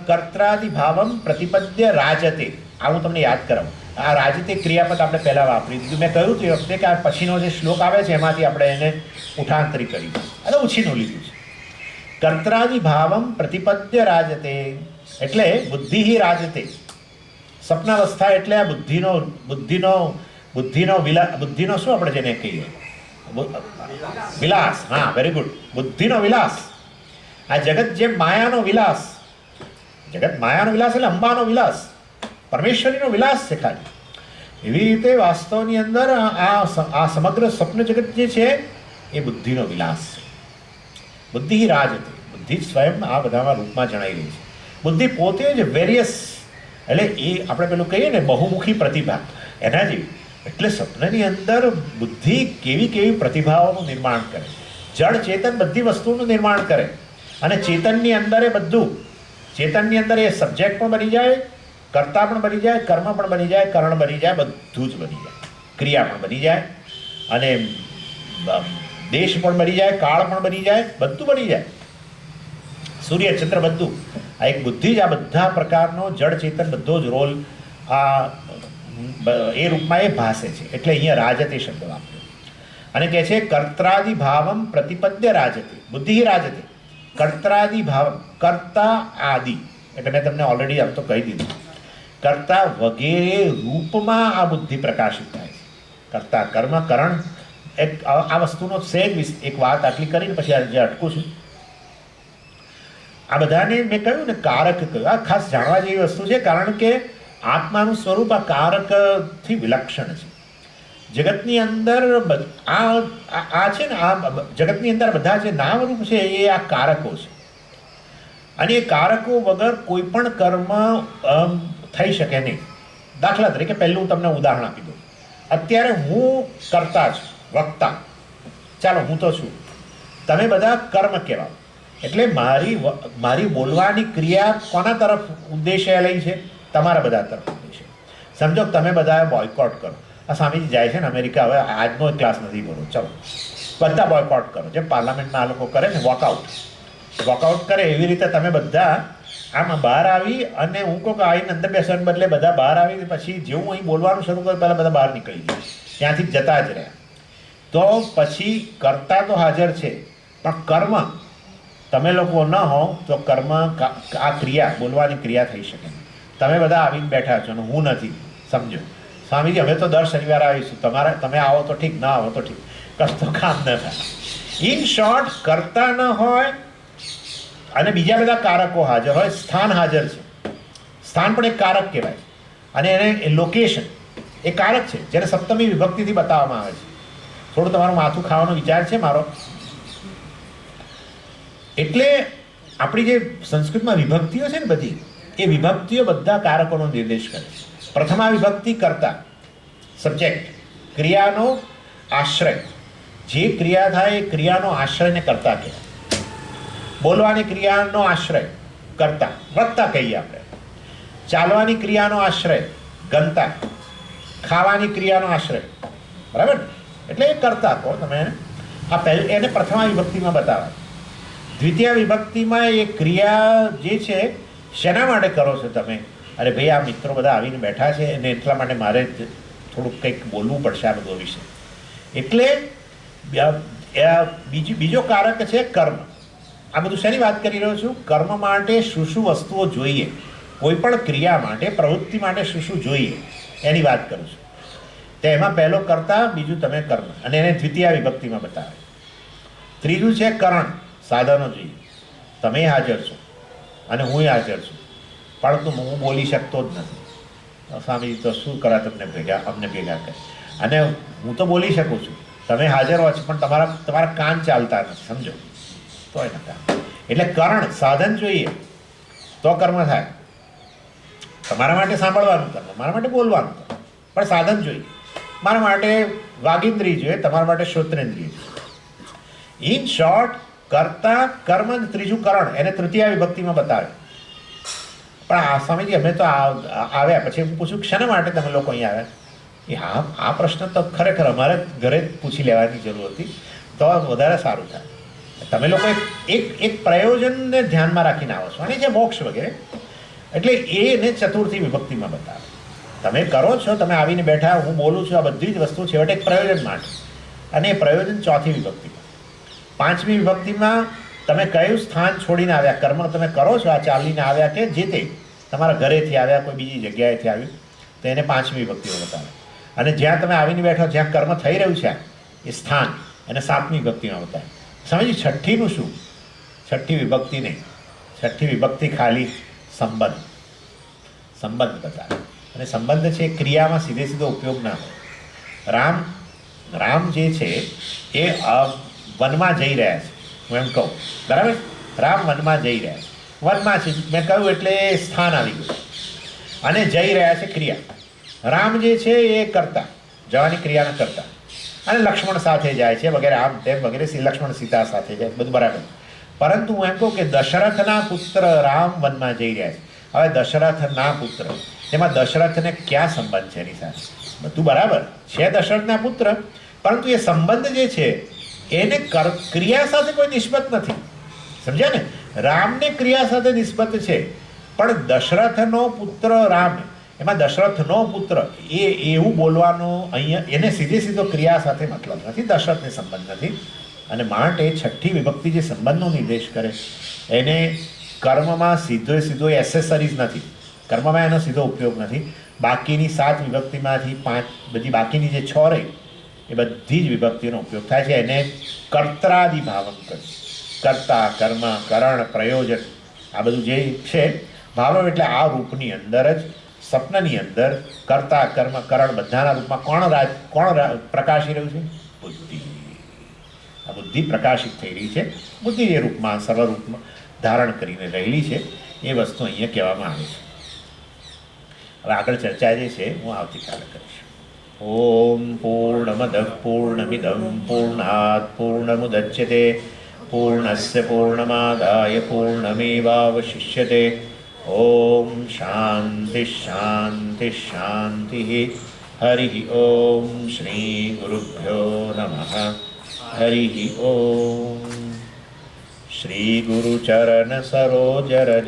Speaker 1: કર્ત્રાદિ ભાવમ પ્રતિપદ્ય રાજતે, આ હું તમને યાદ કરાવું. આ રાજતે ક્રિયાપદ આપણે પહેલાં વાપરી દીધું. મેં કહ્યું હતું એ વખતે કે આ પછીનો જે શ્લોક આવે છે એમાંથી આપણે એને ઉઠાંતરી કરી અને ઉછીનું લીધું છે. કર્ત્રાદિ ભાવમ પ્રતિપદ્ય રાજતે એટલે બુદ્ધિ રાજતે. સ્વપ્નાવસ્થા એટલે આ બુદ્ધિનો શું આપણે જેને કહીએ વિલાસ. હા, વેરી ગુડ. બુદ્ધિનો વિલાસ. આ જગત જેમ માયાનો વિલાસ, જગત માયાનો વિલાસ એટલે અંબાનો વિલાસ, પરમેશ્વરીનો વિલાસ છે ખાલી. એવી રીતે વાસ્તવની અંદર આ સમગ્ર સ્વપ્ન જગત જે છે એ બુદ્ધિનો વિલાસ છે. બુદ્ધિ રાજતે, બુદ્ધિ જ સ્વયં આ બધામાં રૂપમાં જણાઈ રહી છે. બુદ્ધિ પોતે જ વેરિયસ, એટલે એ આપણે પેલું કહીએ ને બહુમુખી પ્રતિભા, એના જેવી. એટલે સ્વપ્નની અંદર બુદ્ધિ કેવી કેવી પ્રતિભાઓનું નિર્માણ કરે, જળ ચેતન બધી વસ્તુઓનું નિર્માણ કરે. અને ચેતનની અંદર એ બધું, ચેતનની અંદર એ સબ્જેક્ટ પણ બની જાય, કર્તા પણ બની જાય, કર્મ પણ બની જાય, કરણ બની જાય, બધું જ બની જાય, ક્રિયા પણ બની જાય, અને દેશ પણ બની જાય, કાળ પણ બની જાય, બધું બની જાય, સૂર્ય ચંદ્ર બધું. આ એક બુદ્ધિ જ આ બધા પ્રકારનો જળ ચેતન બધો જ રોલ આ એ રૂપમાં એ ભાષે છે. એટલે અહીંયા રાજતે શબ્દ વાપર્યો અને કહે છે કર્ત્રાદિ ભાવમ પ્રતિપદ્ય રાજતે, બુદ્ધિ રાજતે. કર્ત્રાદિ ભાવમ, કર્તા આદિ એટલે મેં તમને ઓલરેડી આમ તો કહી દીધું, કર્તા વગેરે રૂપમાં આ બુદ્ધિ પ્રકાશિત થાય છે. કર્તા કર્મ કરણ એક આ વસ્તુનો સહેજ એક વાત આટલી કરીને પછી આજે અટકું છું. આ બધાને મેં કહ્યું ને કારક કહ્યું, આ ખાસ જાણવા જેવી વસ્તુ છે, કારણ કે આત્માનું સ્વરૂપ આ કારકથી વિલક્ષણ છે. જગતની અંદર આ છે ને, આ જગતની અંદર બધા જે નામરૂપ છે એ આ કારકો છે. અને એ કારકો વગર કોઈ પણ કર્મ થઈ શકે નહીં. દાખલા તરીકે પહેલું હું તમને ઉદાહરણ આપી દઉં. અત્યારે હું કરતા છું, વક્તા, ચાલો હું તો છું, તમે બધા કર્મ કહેવાય. એટલે મારી બોલવાની ક્રિયા કોના તરફ ઉદ્દેશ્યાલય છે? તમારા બધા તરફ ઉદ્દેશ્ય. સમજો તમે બધા બોયકોટ કરો. આ સ્વામીજી જાય છે ને અમેરિકા, હવે આજનો ક્લાસ નથી બોલો, ચલો બધા બોયકોટ કરો, જેમ પાર્લામેન્ટના આ લોકો કરે ને વોકઆઉટ કરે એવી રીતે તમે બધા આમાં બહાર આવી અને હું કહું કે આવીને અંદર બેસવાને બદલે બધા બહાર આવી પછી જેવું અહીં બોલવાનું શરૂ કર્યું પહેલાં બધા બહાર નીકળી ગયા, ત્યાંથી જતા જ રહ્યા. તો પછી કરતા તો હાજર છે, પણ કર્મ તમે લોકો ન હો તો કર્મ આ ક્રિયા બોલવાની ક્રિયા થઈ શકે. તમે બધા આવીને બેઠા છો અને હું નથી, સમજો સ્વામીજી અમે તો દર શનિવારે આવીશું, તમે આવો તો ઠીક, ના આવો તો ઠીક, કશો કામ ન થાય. ઇન શોર્ટ, કરતા ન હોય અને બીજા બધા કારકો હાજર હોય, સ્થાન હાજર છે. સ્થાન પણ એક કારક કહેવાય અને એને લોકેશન એ કારક છે, જેને સપ્તમી વિભક્તિથી બતાવવામાં આવે છે. થોડું તમારું માથું ખાવાનો વિચાર છે મારો. એટલે આપણી જે સંસ્કૃતમાં વિભક્તિઓ છે ને બધી, એ વિભક્તિઓ બધા કારકોનો નિર્દેશ કરે છે. પ્રથમા વિભક્તિ કર્તા, સબ્જેક્ટ, ક્રિયાનો આશ્રય. જે ક્રિયા થાય એ ક્રિયાનો આશ્રયને કર્તા કહેવાય. બોલવાની ક્રિયાનો આશ્રય કર્તા, વક્તા કહીએ આપણે. ચાલવાની ક્રિયાનો આશ્રય ગંતા, ખાવાની ક્રિયાનો આશ્રય, બરાબર ને? એટલે એ કર્તા કહો તમે. આ એને પ્રથમા વિભક્તિમાં બતાવે. દ્વિતીય વિભક્તિમાં એ ક્રિયા જે છે શેના માટે કરો છો તમે? અરે ભાઈ આ મિત્રો બધા આવીને બેઠા છે અને એટલા માટે મારે થોડુંક કંઈક બોલવું પડશે આ બધું વિશે. એટલે બીજો કારક છે કર્મ. આ બધું શેની વાત કરી રહ્યો છું? કર્મ માટે શું શું વસ્તુઓ જોઈએ, કોઈ પણ ક્રિયા માટે, પ્રવૃત્તિ માટે શું શું જોઈએ એની વાત કરું છું. તો એમાં પહેલો કર્તા, બીજું તમે કર્મ, અને એને દ્વિતીય વિભક્તિમાં બતાવે. ત્રીજું છે કરણ, સાધનો જોઈએ. તમે હાજર છો અને હું હાજર છું, પરંતુ હું બોલી શકતો જ નથી. સ્વામીજી તો શું કરા તમને અમને ભેગા કરે. અને હું તો બોલી શકું છું, તમે હાજર હો છો, પણ તમારા કાન ચાલતા નથી, સમજો તો એના કામ. એટલે કરણ, સાધન જોઈએ તો કર્મ થાય. તમારા માટે સાંભળવાનું કર્મ, મારા માટે બોલવાનું કર્મ, પણ સાધન જોઈએ. મારા માટે વાગિન્દ્રિય જોઈએ, તમારા માટે શ્રોત્રેન્દ્રિય જોઈએ. ઇન શોર્ટ, કર્તા, કર્મ, ત્રીજું કરણ, એને તૃતીય વિભક્તિમાં બતાવે. પણ આ સ્વામીજી અમે તો આવ્યા પછી હું પૂછું, શેના માટે તમે લોકો અહીં આવ્યા? આ પ્રશ્ન તો ખરેખર અમારે ઘરે જ પૂછી લેવાની જરૂર હતી, તો વધારે સારું થાય. તમે લોકો એક પ્રયોજનને ધ્યાનમાં રાખીને આવો છો, અને જે મોક્ષ વગેરે, એટલે એને ચતુર્થી વિભક્તિમાં બતાવે. તમે કરો છો, તમે આવીને બેઠા, હું બોલું છું, આ બધી જ વસ્તુ છેવટે એક પ્રયોજન માટે, અને એ પ્રયોજન ચોથી વિભક્તિમાં. પાંચમી વિભક્તિમાં તમે કયું સ્થાન છોડીને આવ્યા, કર્મ તમે કરો છો, આ ચાલીને આવ્યા કે જે તે તમારા ઘરેથી આવ્યા, કોઈ બીજી જગ્યાએથી આવ્યું, તો એને પાંચમી વિભક્તિમાં બતાવે. અને જ્યાં તમે આવીને બેઠો, જ્યાં કર્મ થઈ રહ્યું છે એ સ્થાન, એને સાતમી વિભક્તિમાં બતાવે. સમજી, છઠ્ઠીનું શું? છઠ્ઠી વિભક્તિ નહીં, છઠ્ઠી વિભક્તિ ખાલી સંબંધ બતાવે. અને સંબંધ છે ક્રિયામાં સીધો ઉપયોગ ના હોય. રામ જે છે એ વનમાં જઈ રહ્યા છે, હું એમ કહું, બરાબર? રામ વનમાં જઈ રહ્યા છે, વનમાં છે મેં કહ્યું એટલે સ્થાન આવી ગયું, અને જઈ રહ્યા છે ક્રિયા. રામ જે છે એ કરતા, જવાની ક્રિયાને કરતા, અને લક્ષ્મણ સાથે જાય છે વગેરે, આમ તેમ વગેરે, લક્ષ્મણ સીતા સાથે જાય, બધું બરાબર. પરંતુ હું એમ કહું કે દશરથના પુત્ર રામ વનમાં જઈ રહ્યા છે. હવે દશરથના પુત્ર, તેમાં દશરથને ક્યાં સંબંધ છે એની સાથે? બધું બરાબર છે, દશરથના પુત્ર, પરંતુ એ સંબંધ જે છે એને ક્રિયા સાથે કોઈ નિસ્બત નથી. સમજ્યા ને? રામને ક્રિયા સાથે નિસ્બત છે, પણ દશરથનો પુત્ર રામ, એમાં દશરથનો પુત્ર એ એવું બોલવાનું અહીંયા એને સીધો ક્રિયા સાથે મતલબ નથી, દશરથને સંબંધ નથી. અને માટે છઠ્ઠી વિભક્તિ જે સંબંધનો નિર્દેશ કરે એને કર્મમાં સીધો એસેસરીઝ નથી, કર્મમાં એનો સીધો ઉપયોગ નથી. બાકીની 7 વિભક્તિમાંથી 5, બધી બાકીની જે 6 રહી એ બધી જ વિભક્તિનો ઉપયોગ થાય છે. એને કર્ત્રાદિ ભાવમ કહે. કર્તા, કર્મ, કરણ, પ્રયોજન, આ બધું જે છે ભાવમ, એટલે આ રૂપની અંદર જ, સ્વપ્નની અંદર કર્તા, કર્મ, કરણ બધાના રૂપમાં કોણ પ્રકાશી રહ્યું છે? બુદ્ધિ. આ બુદ્ધિ પ્રકાશિત થઈ રહી છે. બુદ્ધિ એ રૂપમાં, સર્વરૂપમાં ધારણ કરીને રહેલી છે, એ વસ્તુ અહીંયા કહેવામાં આવે છે. હવે આગળ ચર્ચા જે છે હું આવતીકાલે કરીશ. ઓમ પૂર્ણમદ પૂર્ણમિદં પૂર્ણાત પૂર્ણમુદચ્યતે પૂર્ણસ્ય પૂર્ણમાદાય પૂર્ણમેવાવશિષ્યતે. ઓમ શાંતિ શાંતિ શાંતિ. હરિ ઓમ શ્રી ગુરુભ્યો નમઃ. હરિ ઓમ. શ્રી ગુરુચરણ સરોજ રજ